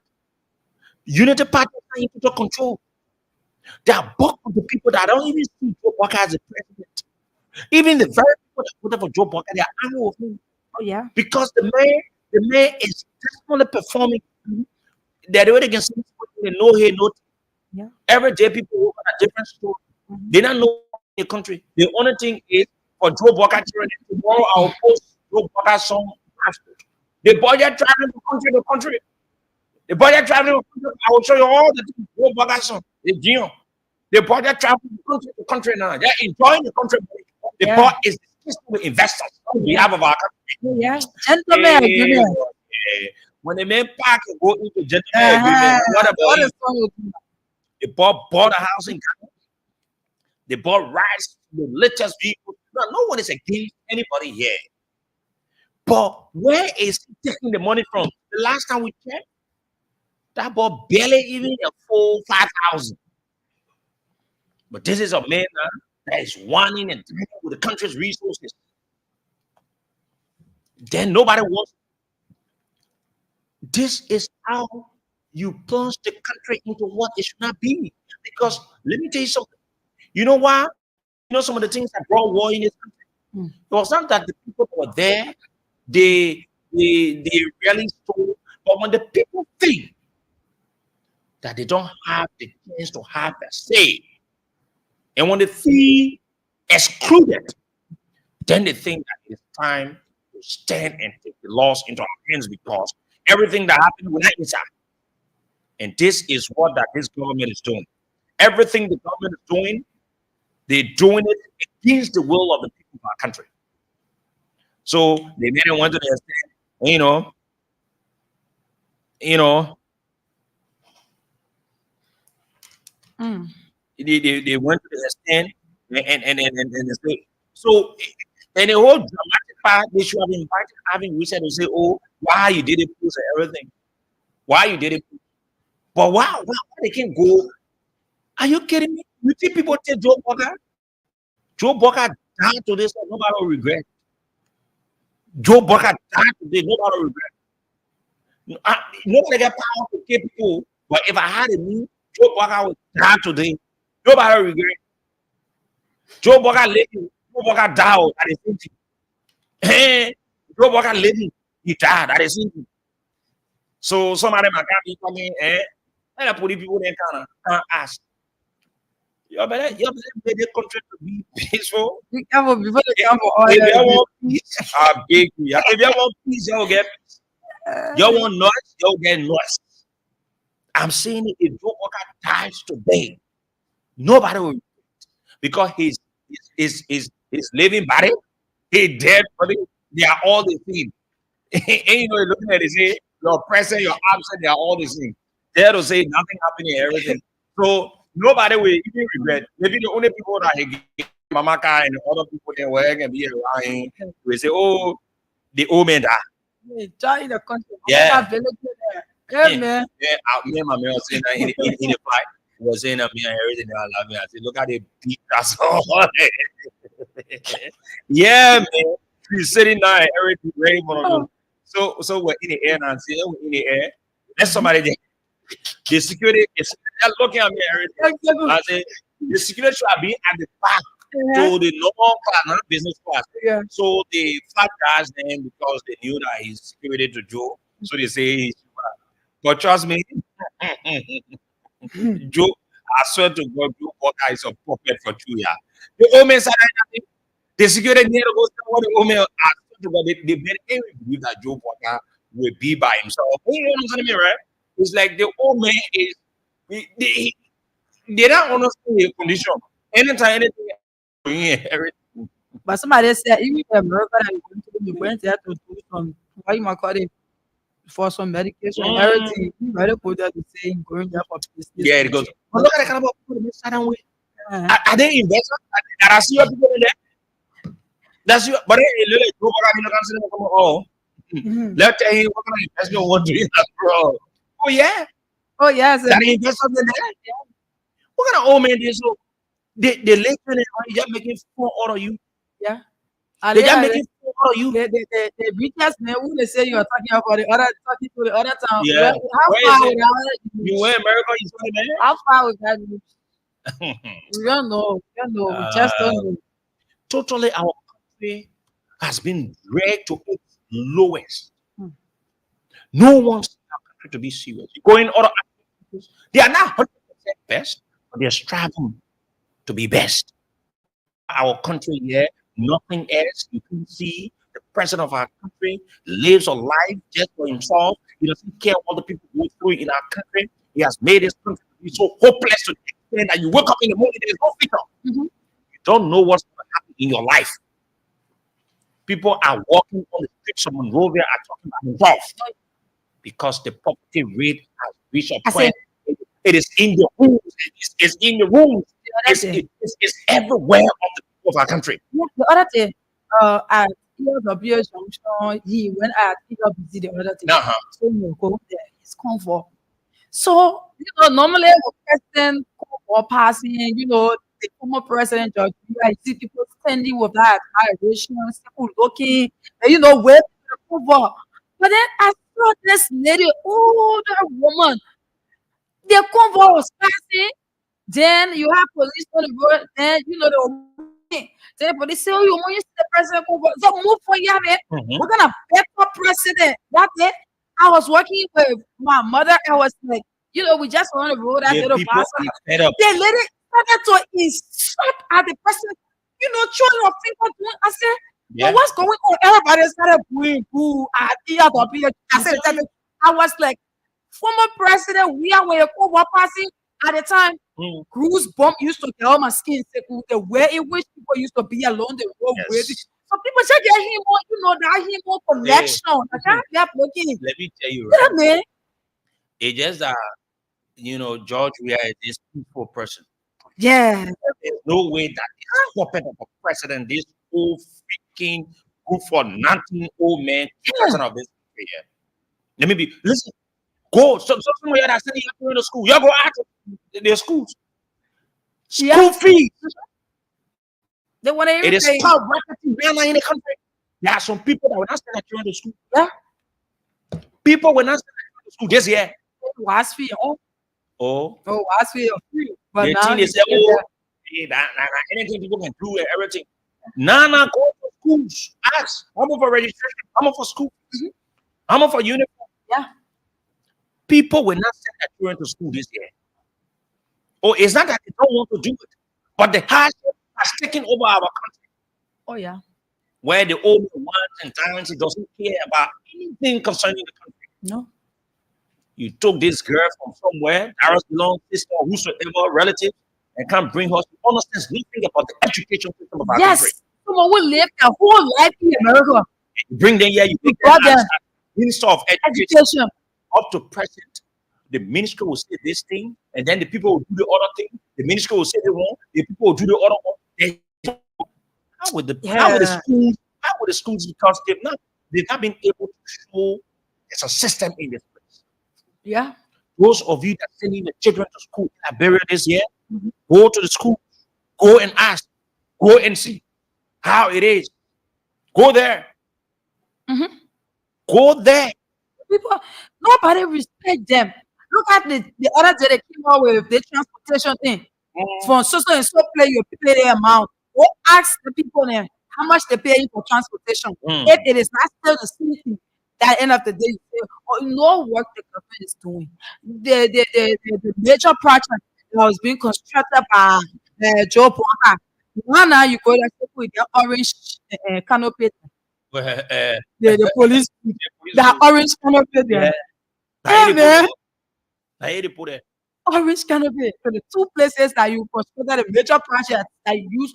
Unity Party is not in total control. There are bulk of the people that don't even see Joe Walker as a president. Even the very people that voted for Joe Walker, they are angry with him Oh yeah. because the man is definitely performing. They're doing against him, no hay, no tea. Yeah. Every day people work on a different story. Mhm. They don't know the country. The only thing is for Joe Walker children, tomorrow I'll post Joe Walker's song passport. The budget traveling from country to country. The budget traveling from country, I will show you all the things Joe Walker's song. The Gino. The budget traveling from country to country now. They're enjoying the country. The Yeah. part is discussed with investors on behalf of our country. Oh yeah. Gentlemen agreement. When the main park go into gentleman agreement, what about What you? is wrong with you? They bought a house in Ghana. They bought rice, the latest vehicle. No one is against anybody here. But where is he taking the money from? The last time we checked, that bought barely even a full 5,000. But this is a man that is wanting and dining with the country's resources. Then nobody wants. This is how you plunge the country into what it should not be. Because let me tell you something. You know why? You know some of the things that brought war in this country. Mm. It was not that the people who were there, they really stole, but when the people think that they don't have the chance to have a say, and when they feel excluded, then they think that it's time to stand and take the laws into our hands because everything that happened will not inside. And this is what that this government is doing. Everything the government is doing, they're doing it against the will of the people of our country. So they made it went to the extent, you know, you know, Mm. they went to the extent and they say, so and the whole dramatic part, they should have invited having we said to say, oh, why you did it, and everything. Why you did it? But why they can't go? Are you kidding me? You think people take Joe Walker? Joe Walker died today, so nobody will regret. Joe Walker died today, nobody will regret. Nobody get power to kill people. But if I had a me, Joe Walker would die today. Nobody will regret. Joe Walker living, Joe Walker died at the same time. Hey, Joe Walker living, he died at the same time. So some of them are coming, and I put the people they can't ask. You better make the country to be peaceful. Be careful before they If come for all if you that. want peace, I beg you. If you want peace, you'll get peace. You want noise, you'll get noise. I'm saying it, if Joe Walker dies today, nobody will because his living body, his dead body, they are all the same. And you know, you're looking at it, say your present, your absent, they are all the same. There to say nothing happening, everything. So nobody will even regret. Maybe the only people that he get Mamaka and the other people that were going to be around him will say, oh, the old man died. Hey, join the country. Yeah. I'm village there. Yeah, Yeah, man. yeah, me and my man was saying that in the fight. He was saying that me and everything that I love me. I said, look at the beat that's all. Yeah, man. He's sitting there and everything ready for him. So we're in the air now. See, we're in the air. There's somebody there. The security is they're looking at me and everything. I said, the security should be at the back. So the normal class, not business class. Yeah. So the fat guy's name because they knew that he's security to Joe. So they say he's but trust me, Joe, I swear to God, Joe Walker is a puppet for 2 years. The old man said nothing. The security near to go what the old man, I swear to God, they barely believe that Joe Walker will be by himself. You know what I'm saying, right? It's like the old man is, they don't understand his condition. Anytime anything, everything. But somebody said, even if America that you went there to do some, why you might call it, for some medication, everything, you better put that to say going there for business. Yeah, it goes. But look at the kind of people they start with. Uh-huh. Are they investors? Are I see your people in there? That's you. But hey, look, go back and consider oh. Let's tell you what kind of investment you want to do, bro. Oh yeah, Oh, yes. that investors in there. What kind of old man is so? They live in it. You just making fun out of you. Yeah. They just making fun out of you. The richest man who they say you are talking about the other talking to the other town. Yeah. How Where far is with it? that? You were in America, you saw it How far with that? there. We don't know. We don't know. We just don't know. Totally, our country has been dragged to its lowest. Hmm. No one wants our country to be serious. You go in other countries, they are not 100% best, but they're striving to be best. Our country here, nothing else. You can see the president of our country lives a life just for himself. He doesn't care what the people go through in our country. He has made his country be so hopeless to the extent that you wake up in the morning, there's no future. Mhm. You don't know what's going to happen in your life. People are walking on the streets of Monrovia are talking about themselves because the poverty rate has reached a I point. said, It is in the rooms. It's in the rooms. the other day, It's everywhere of the people of our country. yeah, the other day, at EW Junction, he went at EWC the other day. Uh-huh. So you go there, it's comfort. So, normally a person or passing, the former president George Bush, I see people standing with that admiration, people looking, and waving the approval. But then I saw this lady, older woman, the convoy was passing. Then you have police on the road. Then they were moving. Then the police say, "Oh, you want to see the president convoy? So move for you, man. We're gonna bet for president." That day, I was working with my mother. I was like, we just on the road. I The did a people pass. are fed up. The lady started to insult at the person, throwing her finger doing. I said, Yeah. what's going on? Everybody started booing, boo. I said, I was like, former president, we are where you passing at the time. Mm. Cruise bump used to tell my skin the way in which people used to be along the road Yes. with it. So people say get him on, that him on connection. I can't get looking. Let me tell you, Yeah, right? man. It's just that George Weah is this peaceful person. Yeah. There's no way that this puppet of a president, this old freaking good for nothing old man, president of this country here. Let me be listen. Go. So somewhere that sending you to the school. You go ask their schools. School Yeah. fees. They want to It is skyrocketing right now in the country. There are some people that will not send their children to school. Yeah. People will not send their children to school this year. Was for you. Oh, Was for you. But the now thing is, anything people can do and everything. Now, go to schools. Ask. How much for registration? How much for school? How much for uniform? Yeah. People will not send their children to school this year. Oh, it's not that they don't want to do it, but the hardship has taken over our country. Oh yeah. Where the old man wants and times he doesn't care about anything concerning the country. No. You took this girl from somewhere, Dara's long sister, whosoever relative, and can't bring her to understand nothing about the education system of our country. Yes. Someone will live their whole life in America. You bring them here, you take brought them them. as Minister of Education. Education. Up to present, the ministry will say this thing, and then the people will do the other thing. The ministry will say the one, the people will do the other one. How would the schools, because they've not been able to show there's a system in this place. Yeah. Those of you that sending the children to school in Liberia this year, go to the school, go and ask, go and see how it is. Go there. Go there. People, nobody respect them. Look at the other day they came out with the transportation thing. From so and so play you pay the amount. Go ask the people there how much they pay for transportation. If it is not still the same thing, at the end of the day, you say, no work the government is doing. The major project that was being constructed by Joe Walker. Now you go there with the orange canopy. The police, the orange canopy there. Yeah. Man. Put it. Orange canopy. So the two places that you constructed the major project that you use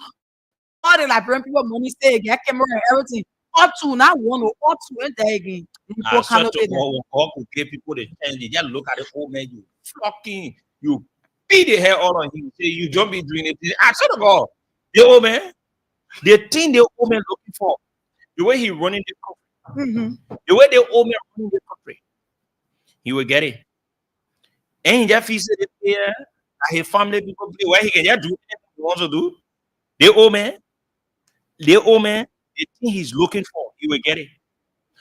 all the Liberian people money stay get camera and everything. Up to not one or up to and there again. I swear to God, will give people the chance. They just look at the old man, you fucking, you beat the hair all on him. Say you don't be doing it. I swear to God, the old man, the thing the old man looking for, the way he running the country, the way the old man running the country, he will get it. And just he said here, his family people play where he can just do anything he wants to do. The old man, the thing he's looking for, he will get it.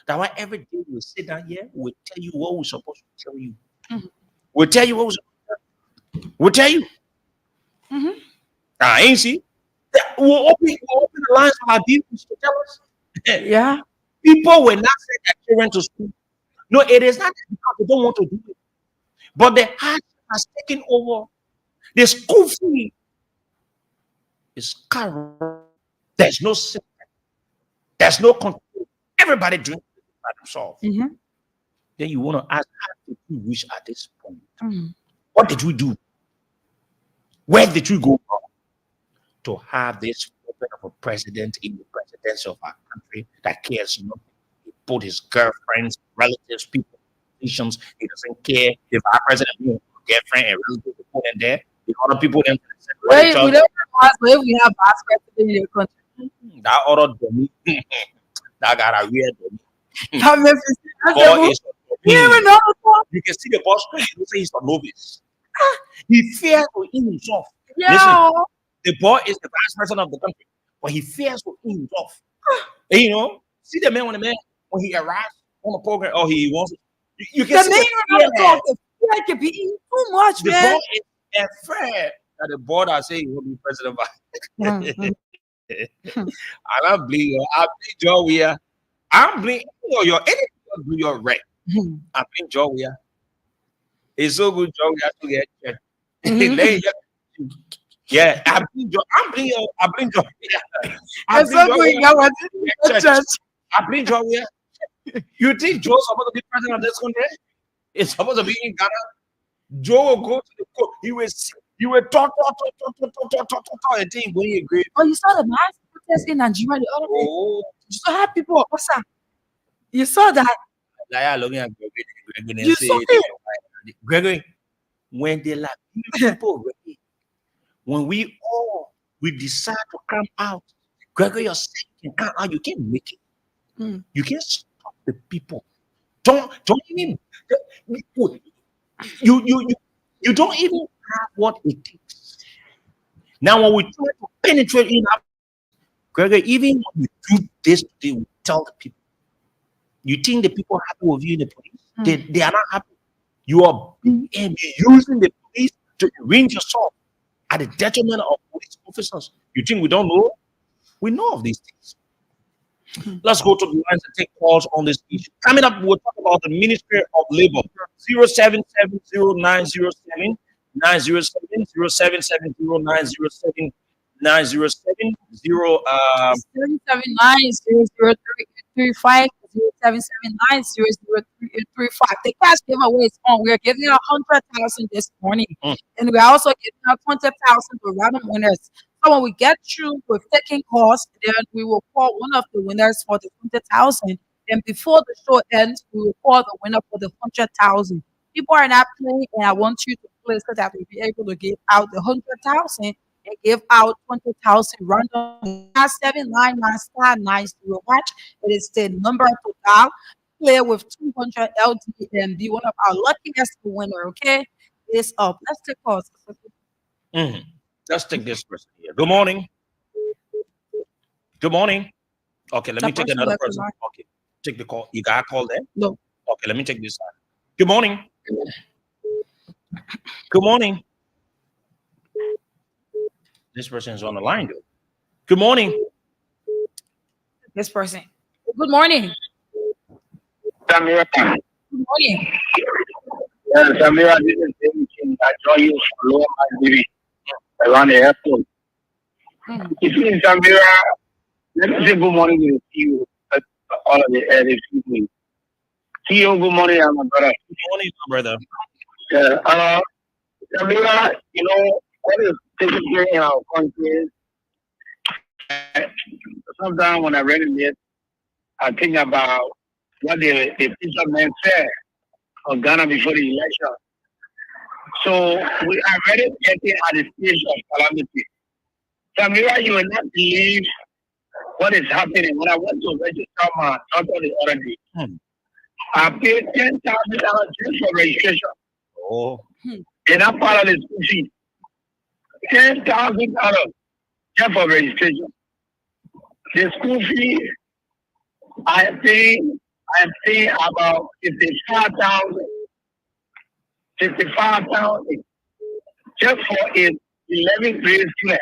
That's why every day we sit down here, we'll tell you what we're supposed to tell you. We'll tell you what we're supposed to tell you. We'll tell you. Ain't see? We'll open the lines for our people to tell us. Yeah. People will not send their children to school. No, it is not because they don't want to do it. But the heart has taken over. The school fee is corrupt. There's no system. There's no control. Everybody doing it by themselves. Then you want to ask, how did we reach at this point? What did we do? Where did we go wrong to have this puppet of a president in the presidency of our country that cares nothing? He put his girlfriends, relatives, people, politicians. He doesn't care if our president has a girlfriend and relatives to put in there. The other people then we don't ask if we have vice president in the country. That other dummy, that got a weird dummy. You can see the boss. You say he's a novice. He fears to himself. Yeah. Listen, The boy is the vice president of the country, but he fears to eat himself. And, see the man when he arrives on the program, or he wants. You can The see man the you're fear. talking, like you be eating too much, The man. boy is afraid that the boy that say he will be president. Mhm. I don't believe you. I believe Joe Weir. I'm believe your anything do your right. Mhm. I think Joe Weir. It's so good, Joe Weir to get checked. Mhm. Yeah, I believe Joe. I believe Joe Weir. I It's believe so Joe good. Weir You want to to get church. checked. I believe Joe Weir. You think Joe's supposed to be president of this country? It's supposed to be in Ghana. Joe will go to the court. He will talk, and think when he agree. Oh, you saw the mass protest in Nigeria the other day. Oh, You saw how people. What's that? You saw that. like I looking at Gregory and You saw say, it. Gregory, when the Liberian people ready, when we decide to come out, Gregory, yourself can come out. You can't make it. Mm. You can't stop the people. Don't even you don't even have what it takes. Now when we try to penetrate in our Gregory, even when you do this today, we tell the people. You think the people are happy with you in the police? They are not happy. You are being using the police to arrange yourself at the detriment of police officers. You think we don't know? We know of these things. Let's go to the lines and take calls on this issue. Coming up, we'll talk about the Ministry of Labor. 0770 907 It's 779-00335. The cash giveaway is on. We are giving out 100,000 this morning, Mm. and we are also giving out 20,000 to random winners. So when we get through with taking calls, then we will call one of the winners for the 100,000. And before the show ends, we will call the winner for the 100,000. People are not playing, and I want you to play so that we'll be able to give out the 100,000 and give out 20,000 randomly. Star 799 star 90 watch. It is the number to dial. Play with 200 LD and be one of our luckiest winner. Okay, it's up. Let's take calls. Mhm. Let's take this person here. Good morning. Good morning. Okay, let The me take person another left the person. line. Okay, take the call. You got a call there? No. Okay, let me take this side. Good morning. Good morning. This person is on the line, though. Good morning. This person. Good morning. Samira, Good morning. Samira, this is David King. I join you from Lower Liberia around the airport. Hmm. You see, Samira, let me say good morning to you, all of the airways people. CEO, good morning, my brother. Good morning, my brother. Samira, what is taking place in our country? Sometimes when I read it, I think about what the fishermen said of Ghana before the election. So we are already getting at the stage of calamity. Samira, you will not believe what is happening. When I went to register my daughter the other day, Hmm. I paid $10,000 just for registration. Oh, And I'm part of the school fee. $10,000 just for registration. The school fee, I'm paying about 55,000, 55,000 just for a 11th grade student.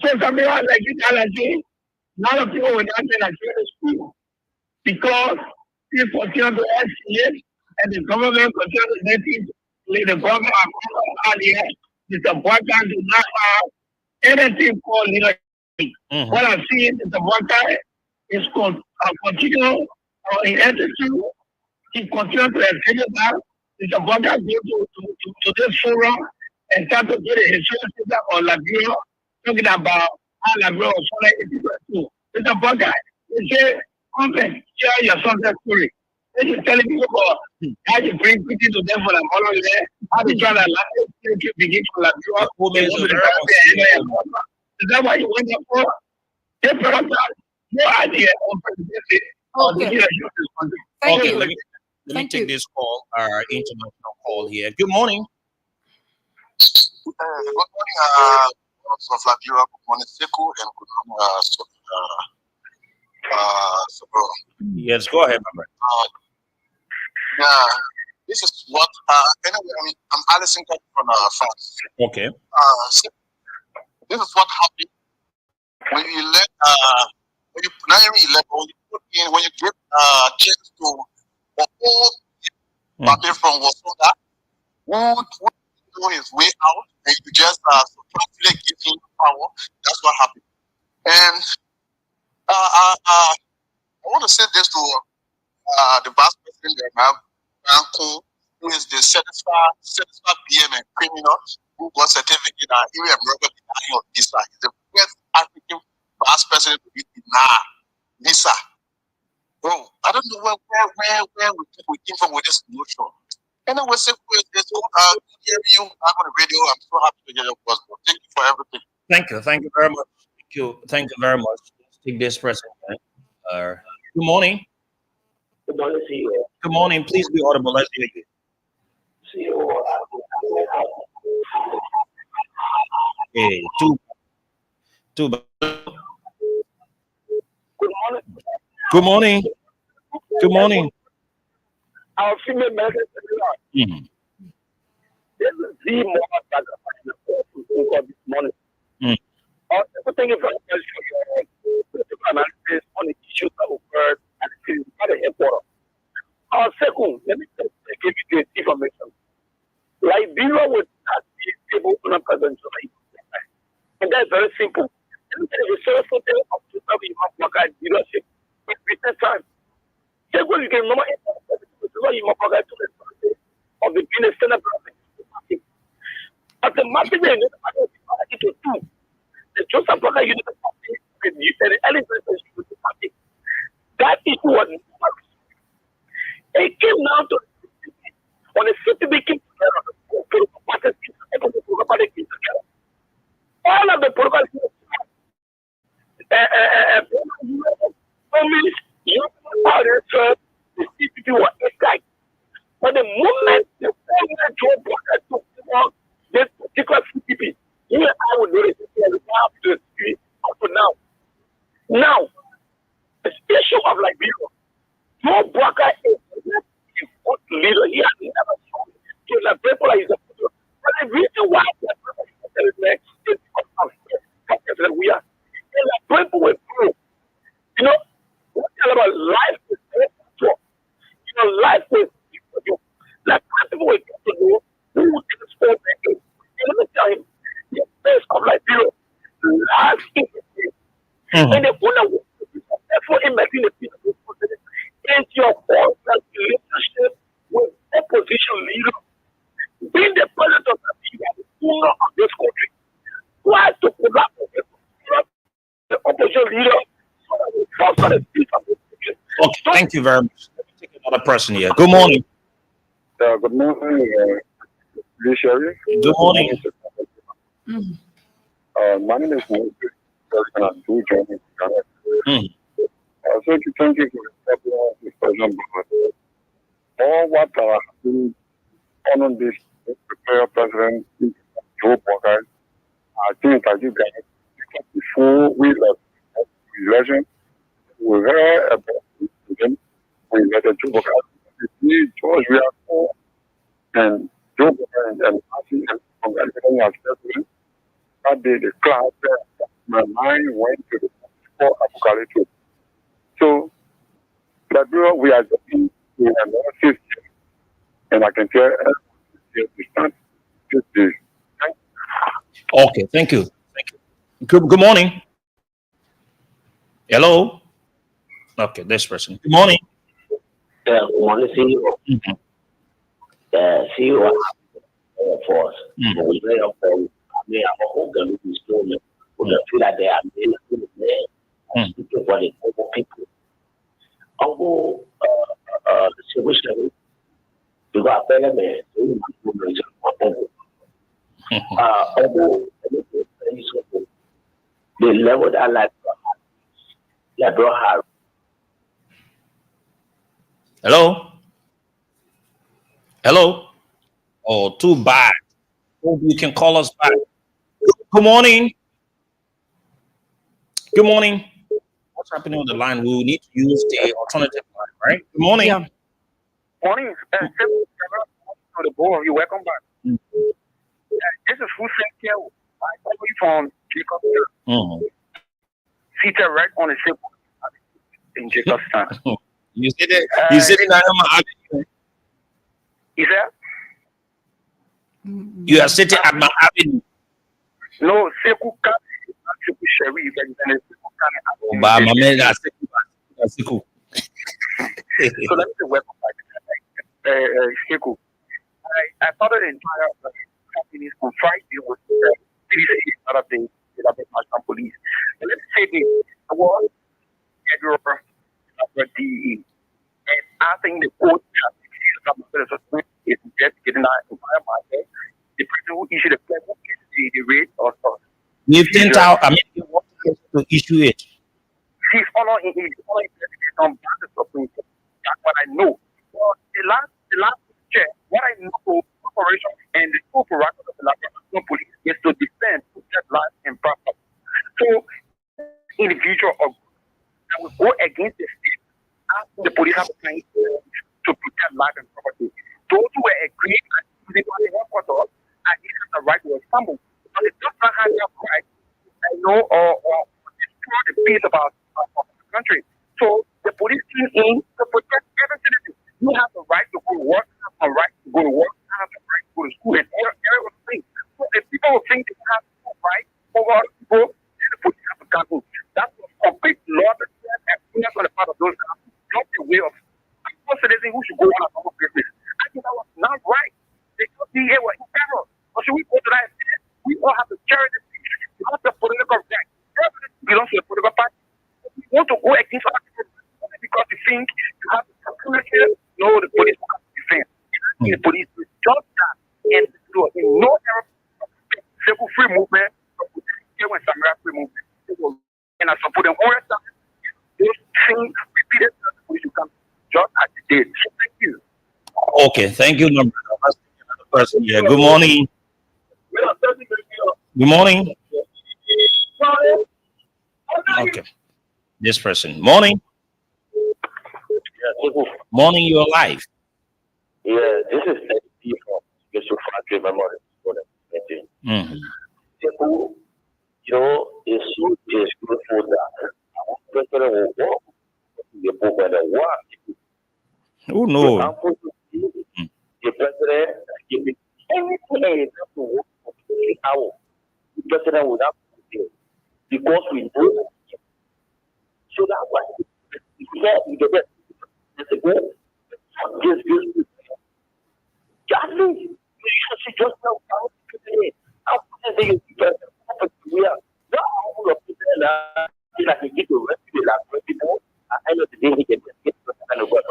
So Samira, like you tell us, a lot of people will not be like to school because people continue to escalate and the government continue to let it, the government earlier, the supporters do not have anything called leadership. mhm. What I'm seeing is the worker is continue in attitude, he continues to escalate that. The supporters go to this forum and start to get a history system on Liberia, talking about how Liberia was following it. It's a bugger. They say, come and share your success story. Then you're telling people about how you bring people to them for the model there, how they try to begin from Liberia. Who They makes want the to very come much? there. Is that why you went there for? They perhaps have no idea of presidency or the Okay. leadership of this country. Thank Okay, you. let me Thank take you. this call, our international call here. Good morning. Good morning, of Liberia, good morning, Seku, and good morning, Sabro. Yes, go ahead, my friend. Yeah, this is what, anyway, I'm Alison from France. Okay. So this is what happened when you let, when you, not even elect, when you put in, when you give chance to all Papi from Wasoda, who do his way out, and you just surprisingly give him power. That's what happened. And I want to say this to the vice president Ranko, who is the certified BM and criminal who got certificate that he and Robert denied visa. He's the first African vice president to be denied visa. Bro, I don't know where we came from with this notion. Anyway, so this whole hear you. I'm on the radio. I'm so happy to hear your voice, bro. Thank you for everything. Thank you very much. Thank you very much. Let's take this person. Good morning. Good morning, CEO. Good morning. Please be audible. Let's hear you. CEO. Hey, two. Good morning. Good morning. Good morning. Our female medical this is the more sacrifice this morning. Everything is very critical analysis on the issues that occurred at the airport. Second, let me give you the information. Liberia would not be able to present tonight. And that's very simple. Let me tell you the service hotel of 2000 leadership in recent time. Second, you can normally of the business center automatically it was two. The Joseph Blocker University with the early party. That issue was it came down to on a city making all of the protocols the CPP were excited. But the moment the president Joe Blocker took this particular CPP, you and I would notice it up to now. Now, the issue of Liberia, Joe Blocker is not a good leader. He has never shown to the people he's a good leader. But the reason why the president is that we are, and the people will prove, you know, we tell about life is very short. You know, life is like people will get to know who is for me. And let me tell him, the best of Liberia, last interview, and the owner therefore imagine the people is your constant relationship with opposition leader. Being the president of the owner of this country, try to collaborate with the opposition leader so that we foster the peace of this country. Okay, thank you very much. Let me take another person here. Good morning. Good morning, Sherry. Good morning. My name is Mornin Liberia. I do join me. So thank you for the discussion. All what happened on this president Joe Blocker, I think that you guys before we left election, we heard about them. We met Joe Blocker. George Reactor and Joe Blocker and congratulating as president. That day the class my mind went to the apocalypse. So Liberia, we are getting we have no system, and I can tell everyone this day. Okay, thank you. Thank you. Good morning. Hello. Okay, this person. Good morning. Morning, CEO. CEO for us. We lay up on me, I'm a whole gun with this story. We feel that they are many people there. People for the people. Uncle, the solution, you got better man. Uncle, the level that like bro have. Hello. Hello. Oh, too bad. Hope you can call us back. Good morning. Good morning. What's happening on the line? We will need to use the alternative line, right? Good morning. Yeah. Morning. To the both of you. Welcome back. This is who sent here. I call you from Jacob. Seated right on the table in Jacobstown. You said it. You said it. Is that? You are sitting at my avenue. No, Seku Kane, not Seku Sherry. You can send it to Seku Kane. My man, that's Seku. So let me say welcome back. Seku. I started the entire company on Friday with CDC, other things, the National Police. And let's say this, I was at DE. And I think the court is investigating that entire matter. The person who issued the plan, who is the rate of You've sent out, I mean, you want to issue it. she's honor in investigation on the Supreme Court. That's what I know. Well, the last check, what I know, corporation and the full prerogative of the Liberia police is to defend protect life and property. So, individual or that will go against the state, asking the police have a claim to protect life and property. Those who were agreed with the headquarters and this is the right to assemble. But it does not have that right, or destroy the peace of the country. So the police came in to protect every citizen. You have the right to go to work, you have the right to go to work, you have the right to go to school, and every thing. So if people think they have no right over other people, then the police have to come in. That's a complete lawlessness and on the part of those guys. Not the way of people citizens who should go on a normal business. I think that was not right. They could be here in error. Or should we go to that instead? We all have to carry the peace. You have the political right. Everything belongs to the political party. If you want to go against other people because you think you have the security, no, the police will have to defend. The police will just that and do it. No error. Civil free movement, when Samira free movement. And I support them all the time. Those things repeated to the police will come just as they did. So thank you. Okay, thank you, number. Another person here. Good morning. Good morning. Okay. This person. Morning. Morning, you're live. Yeah, this is NP from Special Factory Memory. You know, it's so disgraceful that President will walk the book and the war. Oh, no. The president give me anything to work for 3 hours. The president would have to do because we know. So that's why we get that. That's a good. This. Just she just now how today. How they use the president. We are not all of people that he get to rescue the people. At the end of the day, he can get the kind of work.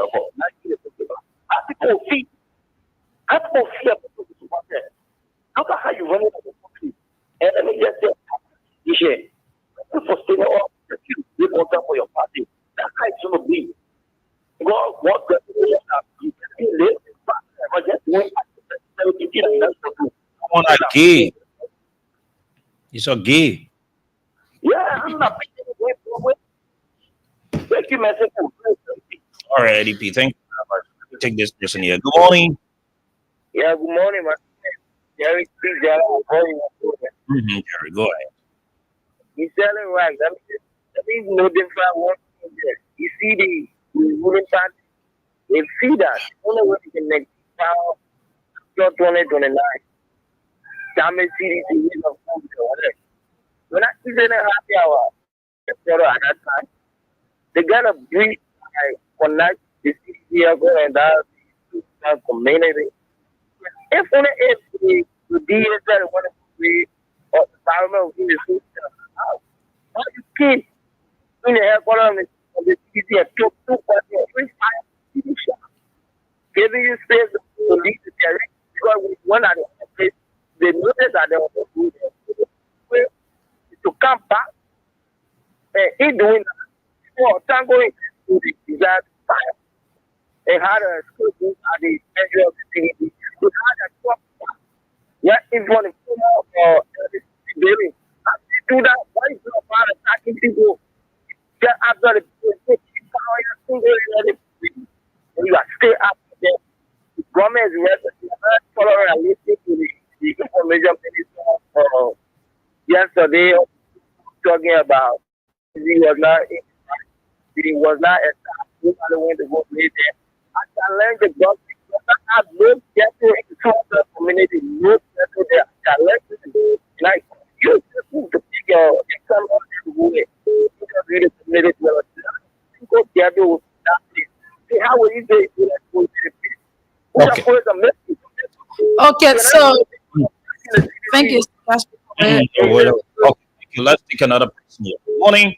People see. People fear people to support them. Look at how you run it in the country. And let me just say, you share. For staying up, you want that for your party. That's how it's going to be. God, what the you can live, but just wait. Come on, that gay. You're so gay. Yeah, I'm not picking it. Thank you, man. All right, EDP. Thank you very much. Let me take this person here. Good morning. Yeah, good morning, man. Jerry, please, Jerry. Jerry, go ahead. He's telling right. Let me notify one thing there. You see the ruling party, they see that only way we can make power till 2029. Damage CDC is of food. When I see them happy hour, at that time, they got a brief connect the CDC and that community. If only if the DSL want to be or the environment in the system, how you keep in the headquarters of the CDC and took 2.35 giving you space to lead the direct because one at the place, they noticed that they were good to come back and in doing that. So, time going to the desired fire. They had a school at the measure of the CDC. They had a crop. Yeah, if one is or building, do that. Why is not about attacking people major minister yesterday talking about he was not established. I went to go play there. I challenge the government. I have no ghetto in the community, no ghetto there. I challenge like you just need to pick your income on the way. Because really committed to go ghetto. See how will you say Okay. Okay, so thank you so much. Okay, thank you. Let's take another person here. Good morning.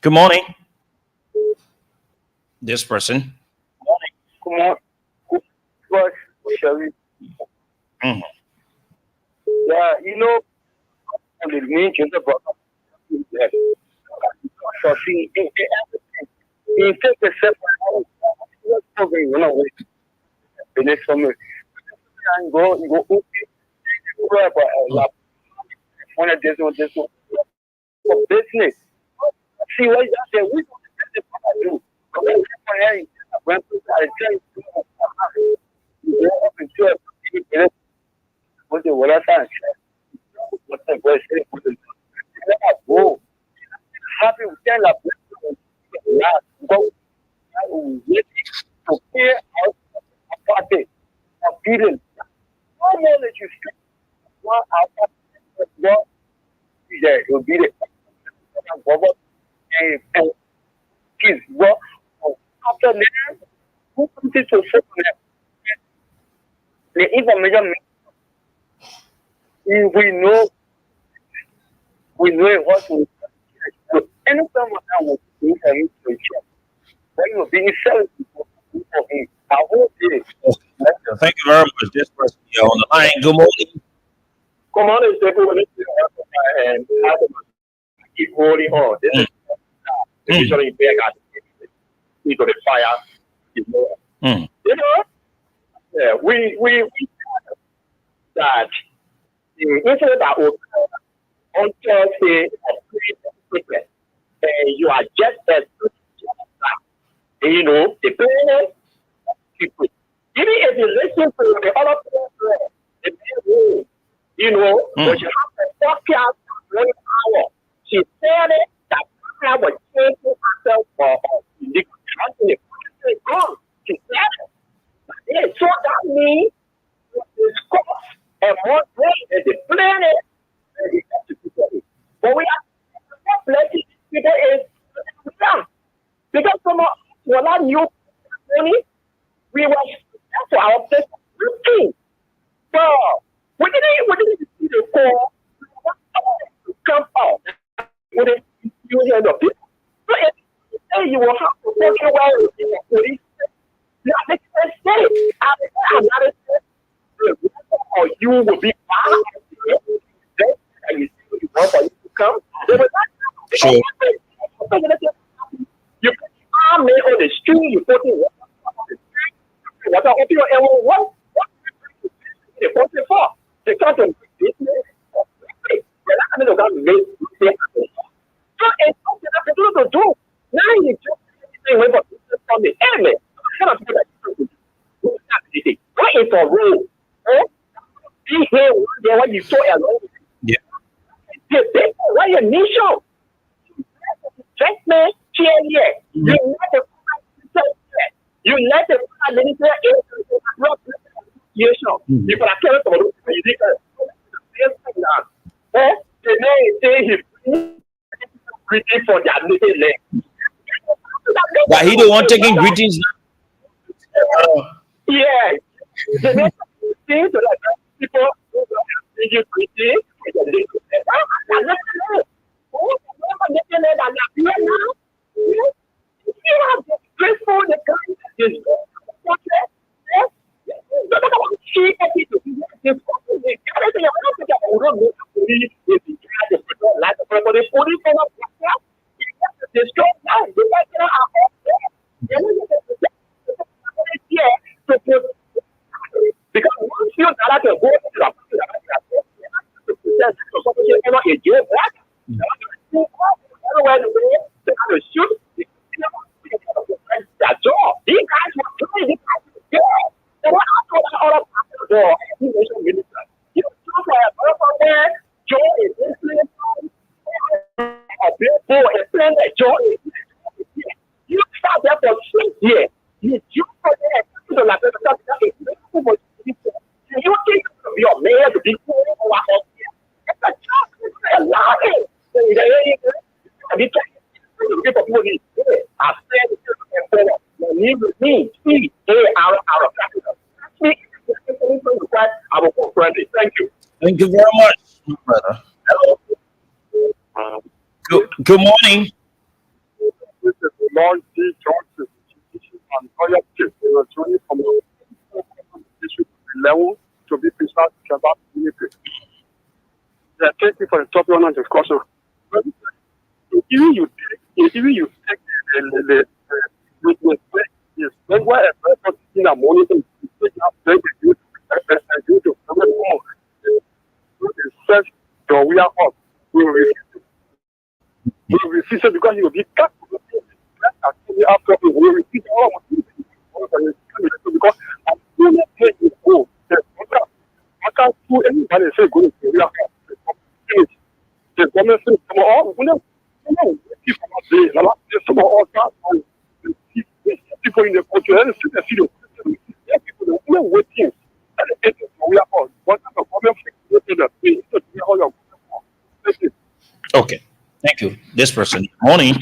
Good morning. This person. Come on. What shall we? Mhm. Yeah, you know, and the main thing about so see, he takes a step you know, the next summer. And go, okay, one of this one for business. See what you say, we do. When I tell you, up into a what the what I found. What the voice go. Happy with that, go to pay out a party of feeling. No more that you speak one hour, go there, you'll be there. And kids, go after that, who comes to sit on that? The information we know what we do. Anytime I was doing for him to check, when you're being selfish for him, I won't do it. Thank you very much. This person here on the line. Good morning. Come on, it's everyone and keep holding on. This is usually big at the fire. Mm. You know, yeah, we that the incident that will on Thursday at 3 you are just as good as you know, the parents people. Even if you listen to the other people, the people, you know, but you have to forecast 1 hour. She said it that I was changing herself for the country. She said it. Yeah, so that means discuss and more great the planet and the executive. But we have plenty people is because some of what new money we were that's our best routine. So we didn't see the call to come out with the union of people. So if you will have to work your way with the police. Now, let's say, another or you will be part of it. Then you see what you want for you to come. They will not. Sure. You put the army on the street, you put it what are you what they want it for? They can't do business. They're not going to make so it's something that people to do. Now you just say from the enemy. What is a rule? Be here one day when you saw alone. Yeah. Why your nation? Just man, cheer here. You let the you let the minister you can tell them you think the man say he's greeting for their meeting leg. But he don't want taking greetings. Yeah. The next thing to like people who are you greeting. Graceful the kind is because once you are to go to shoot that job. These guys were trying to they were all of where Joe is listening a billboard and saying that Joe is you start there for 6 years. You for there to the like you think your man to be cool or what? It's a job. It's a lie. I said thank you. Thank you very much, brother. Hello. Good morning. This is Lord D. Johnson, and Oya Chief. We were joining from the district level to be precise about unity. Yeah, thank you for the top honor discussion. Even you take the why a person in a morning to take up the youth and you to come home. The search the we are up. We will refuse it because you will be cut. After we will refuse all of it because I'm going to take it go. I can't do anybody say go to we are up. The government says come on, we know people are there. Some of us people in the country and see the video. People are waiting. And we are on. What kind of problem Okay. Thank you. This person. Morning.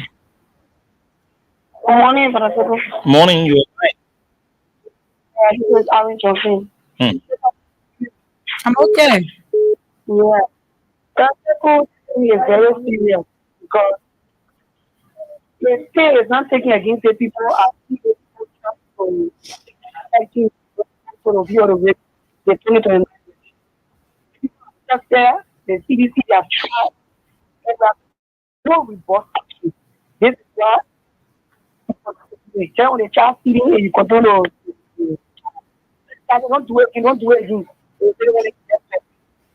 Good morning, Brother. Morning. You're right. This is Orange Johnson. I'm okay. Yeah. That people is very serious because the state is not taking against the people as people from acting point of view of the 2020. Just there, the CDC has tried. No report. This is why you tell the child feeding and you control the don't do it, you don't do it again.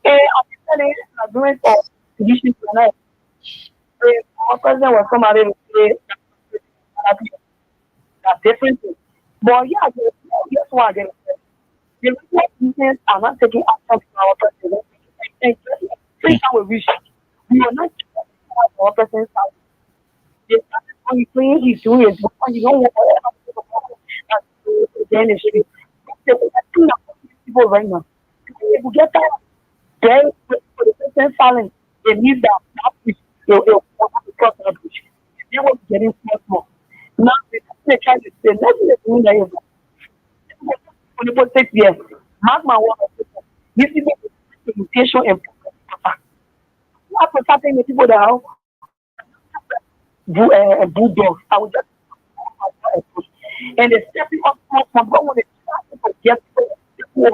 I'm doing for conditions tonight. Our president was come out and say that's different. But yeah, guess what? The business are not taking action from our president. And since we wish, we are not our president's house. When he's doing it, because you don't want to end the street. People right now. If we get that, then for the president silence, they need that bridge. They'll have to cross that bridge. They were getting more. Now they try to say, let's do that. For the 6 years, mark my word. This is the implementation and what was happening with people that are bulldogs. I would just and they're stepping up from when they start to get so with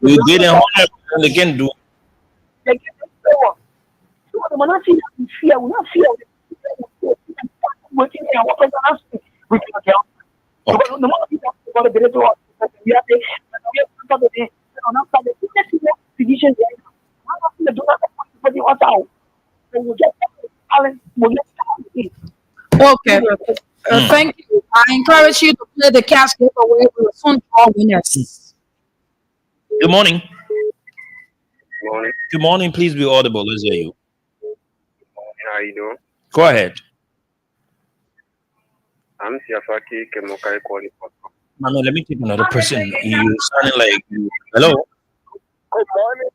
we did 100% again, do. they get so we're not seeing fear, we're not fear working in our personal we can get because the more people want to be able to we have to the physicians do not out. So we get talent, we get Okay. Thank you. I encourage you to play the cash giveaway. We will soon draw winners. Good morning. Morning. Good morning. Please be audible. Let's hear you. How you doing? Go ahead. I'm Siafaki Kemokai calling from. Mama, let me take another person. You sounding like you. Hello. Good morning.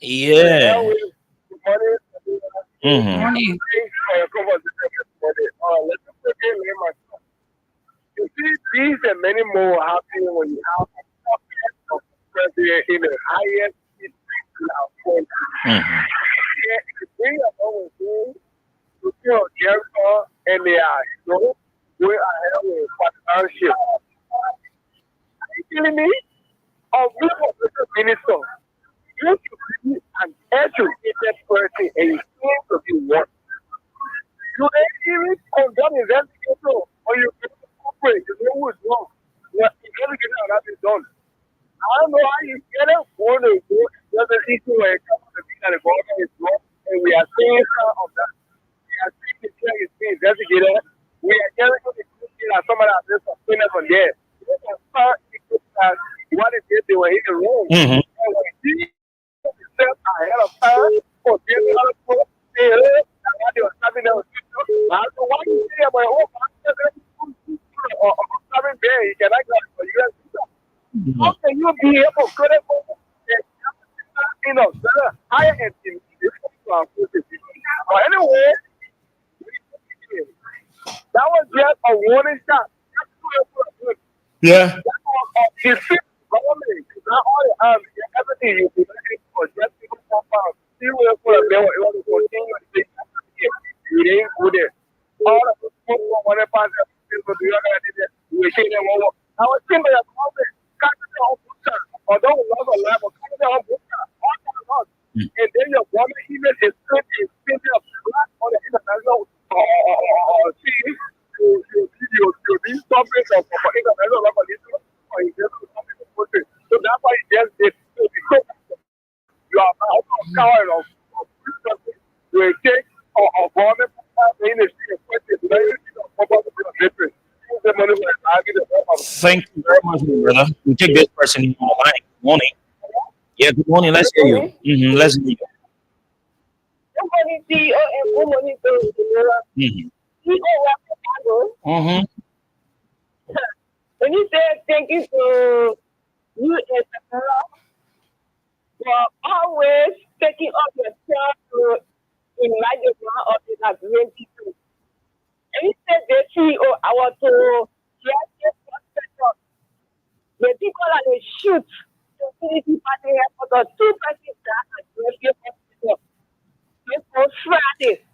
Yeah. Good morning. Mm-hmm. Morning. You see, these and many more happen when you have a president in the highest country. The thing about you feel Jericho and they are, we are having a partnership. Are you kidding me? Of minister, you should be an educated person and you seem to be one. You even condemn investigator or you corporate, you know who is wrong. The investigator that is done. I don't know how you get it for the other issue where it comes to being that the government is wrong and we are seeing some of that. We are seeing the case is being investigated. We are getting to the question that somebody has been suspended from there. that what they were in the room. Mm-hmm. And when he himself ahead of her for getting other people, they heard what they were having there. I don't know why you say about having there, you can act like for US. How can you be able to go there for higher end in but anyway, that was just a warning shot. Yeah. That was defeat government. Not all everything you be looking for just people compound. See where they were able to continue to be you didn't go there. All of the people when they pass their people to the other we say they won't. I was thinking about it. Although we lost a life, and then your woman even is good in thinking of black on the international scene to be something of international revolution or in general something of country. So that's why you just did. You are out of coward of will take or government in the state of question to let you know Thank you very much, my brother. We take this person in on the line. Good morning. Yeah, good morning. Let's hear you. Mm-hmm. Let's hear you. Good morning, CEO, and good morning, Mm-hmm. CEO. When you say thank you to you and Sarah for always taking up yourself to invite the one of the great people. And you said the CEO, I want to get this perspective. The people that they shoot the community party here for the two persons that are great hospital. This was Friday.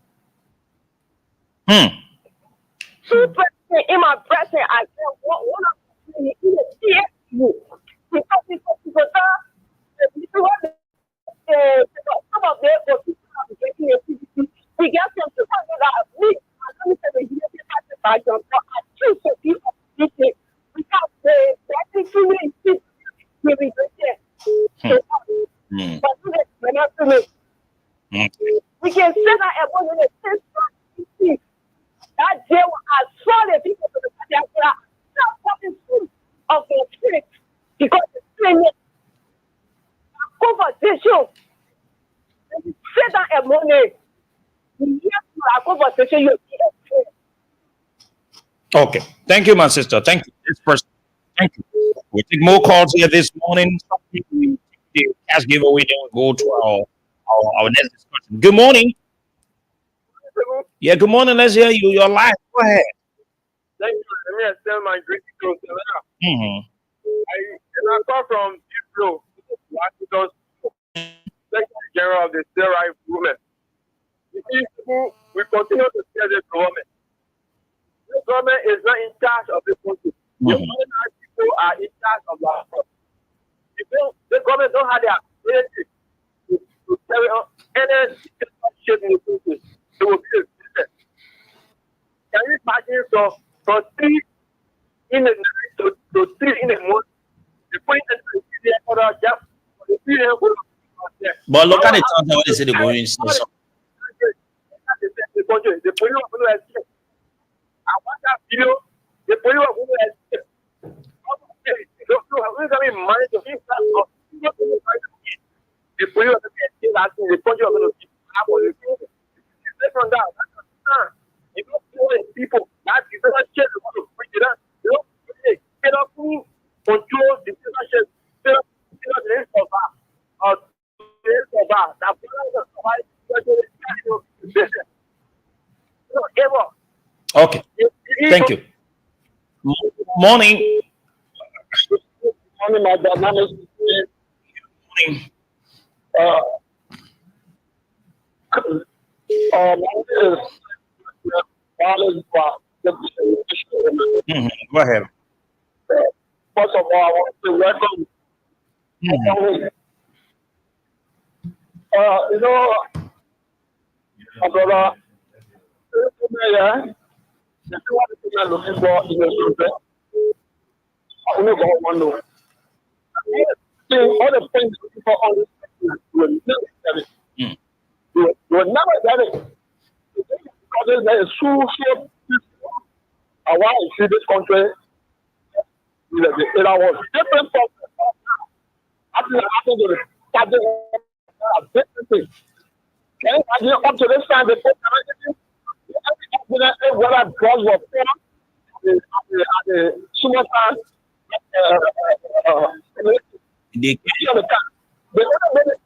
Two persons in my presence, I said, one of them in the CSU. Because some of them were people getting a CDC. We get some people that are me. I don't know if the party but I choose to be optimistic because the technically will be there. But we're not doing it. We can send out a one in the sense that they will assault the people to the party and say, stop talking food of the spirit because the spirit conversation. Say that a money. You have conversation, you be Okay. Thank you, my sister. Thank you. This person. Thank you. We take more calls here this morning. We take the cash giveaway, then we go to our next discussion. Good morning. Yeah, good morning. Let's hear you. You're live. Go ahead. Thank you. Let me extend my gratitude to Sarah. Mm-hmm. I come from Israel, Washington, Secretary General of the Civil Rights Movement. You see, we continue to see this government. This government is not in charge of the country. The ordinary people are in charge of our country. The government don't have the ability to carry on any shape in the country. It will be a business. Can you imagine from 3 in the night to 3 in the morning? The point is to see the other job. But look at the time when they say they're going to the country. The police are going to escape. I want that video. The police are going to escape. We're going to manage to fix that. The police are going to escape. The country are going to keep from that. You don't kill people. That is not change the world of president. You don't get up to control the citizenship. The rest of us. Okay. Thank you. Morning. Morning, my dynamic. Morning. Go ahead. First of all, I want to welcome. You know, my brother, the thing I'm looking for in the future, I only got one though. All the things looking for all this, you will never get it. You will never get it. Because there is so I want to see this country. it was different from after the subject of different things. Can you imagine up to this time before whether drugs were found at the Sumatra They they wanted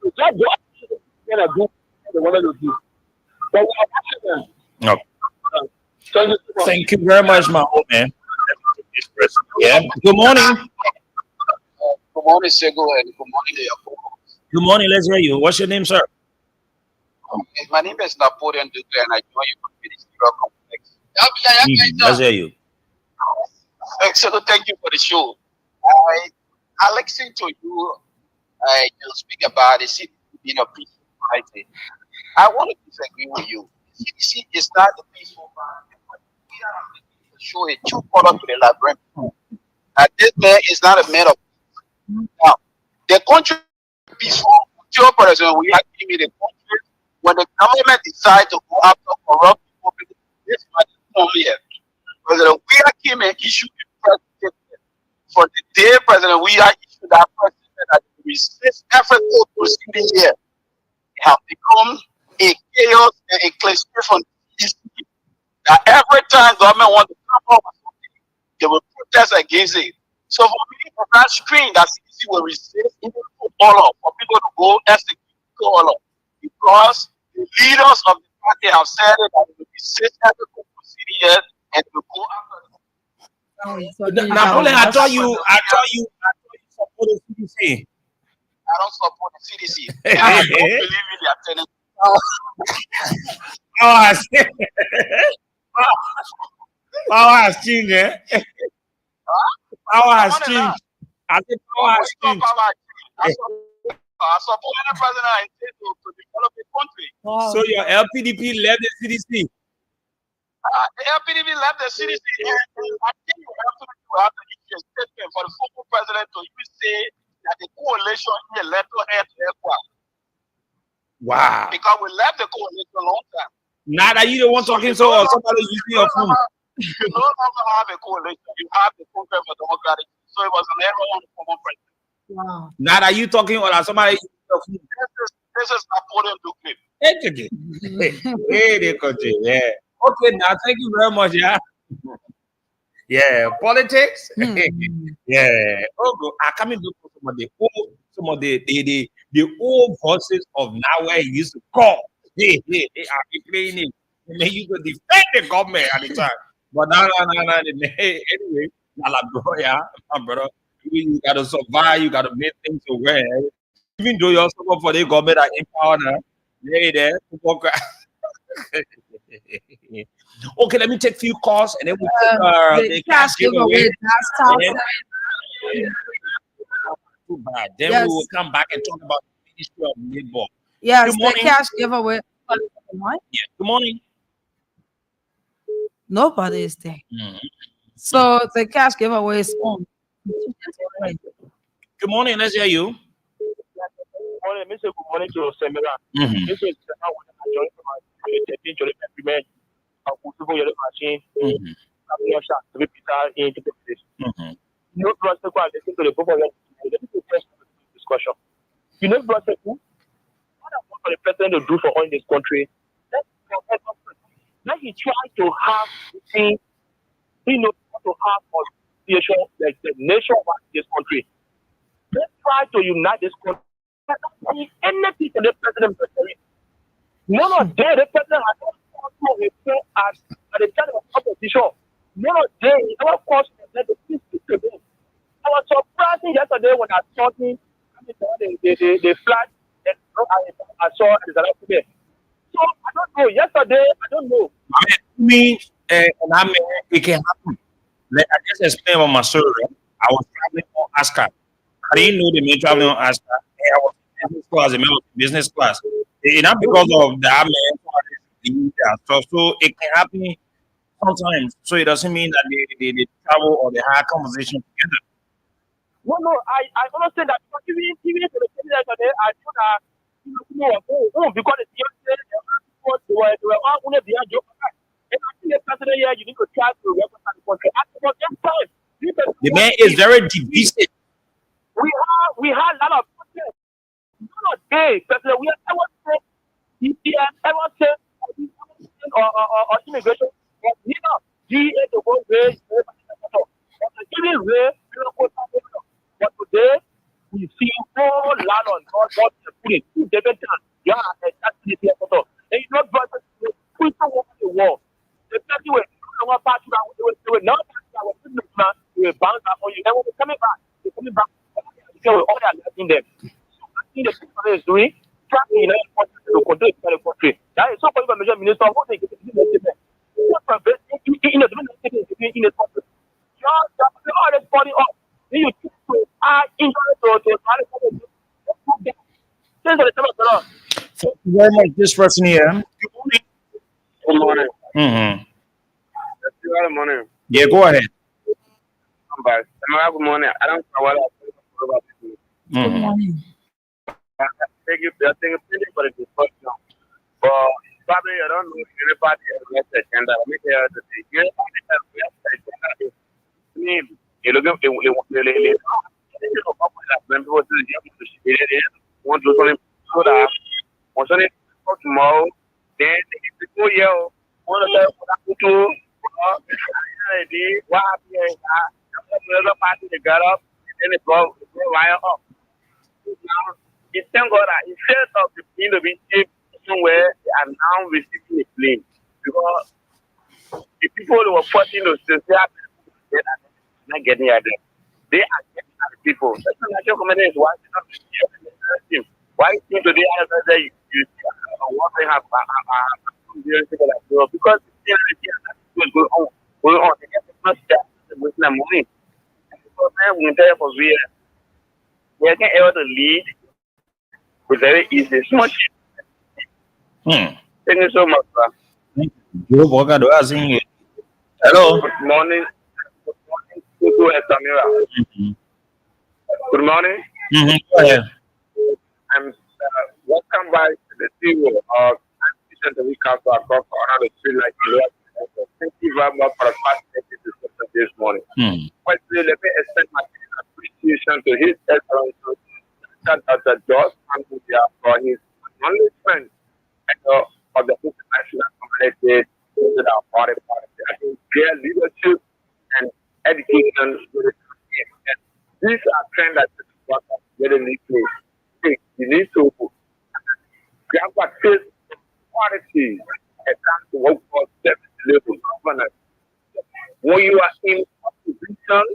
to just do they wanted to do. But we are watching them. no. Thank you very much, my old man. Yeah. Good morning. Good morning, Sego, and good morning to your co-host. Good morning. Let's hear you. What's your name, sir? My name is Napoleon Duque, and I join you from the Ministerial Complex. Let's hear you. Sego, thank you for the show. I listened to you speak about the city being a peaceful society. I want to disagree with you. The CDC is not a peaceful party. We are to show a true color to the Liberian. And this man is not a man of peace. Now, the country is peaceful until President we are giving the country when the government decides to go after corrupt people. This man is come here. President we are came and issued the president. For the day President we are issued that president that resist effort to proceed here. Have become a chaos and a cliche from the CDC. That every time government wants to come up with something, they will protest against it. So for me, on that screen, that CDC will resist even all of for people to go execute all of because the leaders of the party have said it that they will resist every proceed here and to go after them. Napoleon, I thought you support the CDC. I don't support the CDC. And I don't believe in their tenants. Power has changed. Power has changed, eh? Power has changed. I think power has changed. I support any president I intend to develop the country. Wow. So your LPDP left the CDC. The LPDP left the CDC, and I think you have to issue a statement for the former president to even say that the coalition is left to head to headquarters. Wow. Because we left the coalition a long time. Now that you don't want talking so or somebody using your phone. You no longer have a coalition. You have the Congress for Democratic. So it was an error on the former president. Wow. Now that you talking or somebody using your phone. This is Napoleon Duque. Hey, they continue. Yeah. Okay, now thank you very much. Yeah. Yeah, politics. Yeah. Oh, go. I come into some of the old voices of now where he used to call. Hey, I'll be playing it. And then you could defend the government at the time. But now, anyway, my brother, you gotta survive, you gotta make things aware. Even though you're support for the government that in power now, there. Okay, let me take a few calls and then we take the cash giveaway. Too bad. Then Yes. we will come back and talk about the Ministry of Labor. Yes, Good the morning. cash giveaway. Yeah. Good morning. Nobody is there. Mhm. So the cash giveaway is on. Good morning. Let's hear you. Morning, Mr. Good morning to Semira. Mhm. This is how I joined from my agreement. Machine. Mhm. To be Peter into this. Mhm. You know, Brother, I listen to the book of discussion. You know, Brother, what I want for the president to do for all in this country, let he try to have the thing he knows how to have organization like the nation of this country. Let's try to unite this country. Anything for the president. None of them, the president has not refer at the time of opposition. None of them, he never caused the peace to them. I was surprised yesterday when I saw him the flag and I saw the today. So I don't know. Yesterday, I don't know. And I mean, it can happen. Like, I just explained about my story. Right? I was traveling on Ascar. I didn't know the man traveling on Ascar. I was in business class, a member of business class. Not because of that man, so it can happen sometimes. So it doesn't mean that they travel or they have conversation together. No, I understand that because even to the yesterday, I know that because it's yesterday, they were all under the job. And I think the president here, you need to try to represent the country. At the same time, The man is very divisive. We had a lot of protests. None of they, especially we ever say EPN, ever say or immigration, but neither GA to go way, but the giving way, but today we see all land on God, what they put it, two different times. Yeah, exactly the photo. And you know, but we don't want the war. The people were part of that, they were not they were bound up on you. Then when they're coming back, all they are letting them. I think the people is doing tracking to control the country. That is so for the major minister who they get in the country. All this body up. You choose to injury to Thank you very much, this person here. Good morning. Mm-hmm. Good morning. Yeah, go ahead. Good morning. I don't know what Good morning. thank you for the discussion. But probably I don't know if anybody has the agenda. Let me tell you the thing. Everybody has the agenda. You look at want to something so that once on it tomorrow, then the people yell, one of them to what another party they got up, and then it go wire up. Now, it's thank God that instead of the being to be saved somewhere, they are now receiving the blame. Because the people who were forcing those to say, they are not getting at them. They are getting at the people. That's the national committee is why they not receiving. Why seem today you see what they have because the going on, they get not start with the money. So now we tell for we can able to lead with very easy. So much. Thank you so much, sir. Hello. Good morning. Good morning, Samira. Good morning. Go ahead. I'm welcome back to the CEO of the Week Council across the street like you. Thank you very much for the fascinating discussion this morning. Firstly, let me extend my appreciation to His Excellency Dr. George Angudia for his acknowledgement of the international community to our party. I think their leadership and education. And these are trends that really need to. You need to grab a taste of quality and come to work for level governance. When you are in opposition,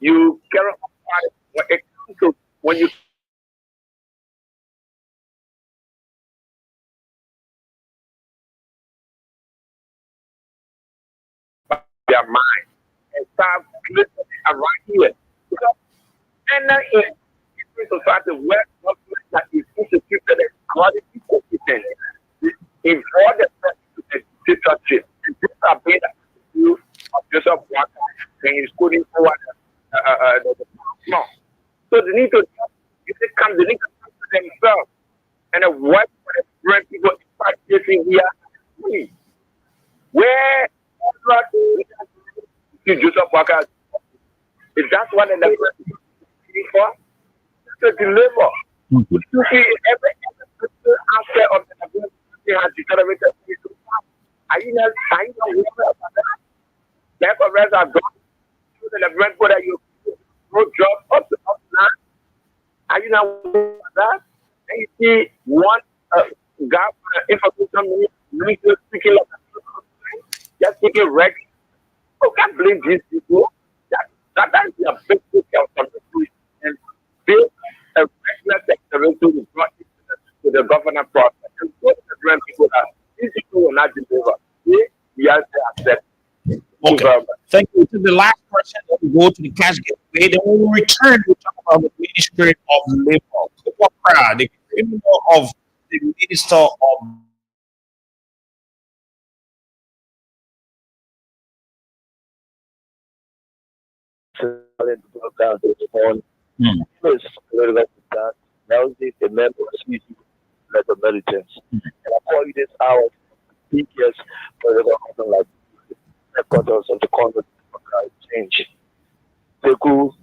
you carry on quality. When it comes to when you their mind and start listening around here. Because in society where government that is instituted and quality competent in order to the dictatorship and disobey the view of Joseph Walker and he's putting forward the law. So they need to come to themselves and what bring people practicing here where Joseph Walker is that's what the for to deliver. You see, every aspect of the ability has determined. Are you not aware about that? Therefore, rest are gone to the bread for that you no job up to up now. Are you not aware of that? And you see one gap information minister speaking of just taking reg. You can't blame these people. That is a big of the and build a regular sector to the governor process. And so the people that these people will not deliver. We have to accept. Okay. Thank you. To the last question, we go to the cash gateway. Then when we return, we'll talk about the Ministry of Labor. The criminal of the Minister of That was the member of militants. And I call you this hour, PKS, for the like headquarters of the Congress change. Seku,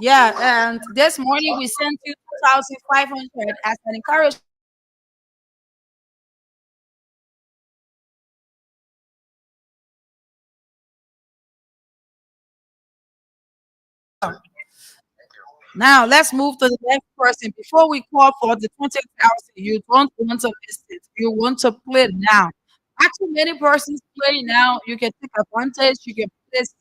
Yeah, and this morning we sent you 2,500 as an encouragement. Now let's move to the next person. Before we call for the 20,000, you don't want to miss it. You want to play now. Actually, many persons play now. You can take advantage. You can play 6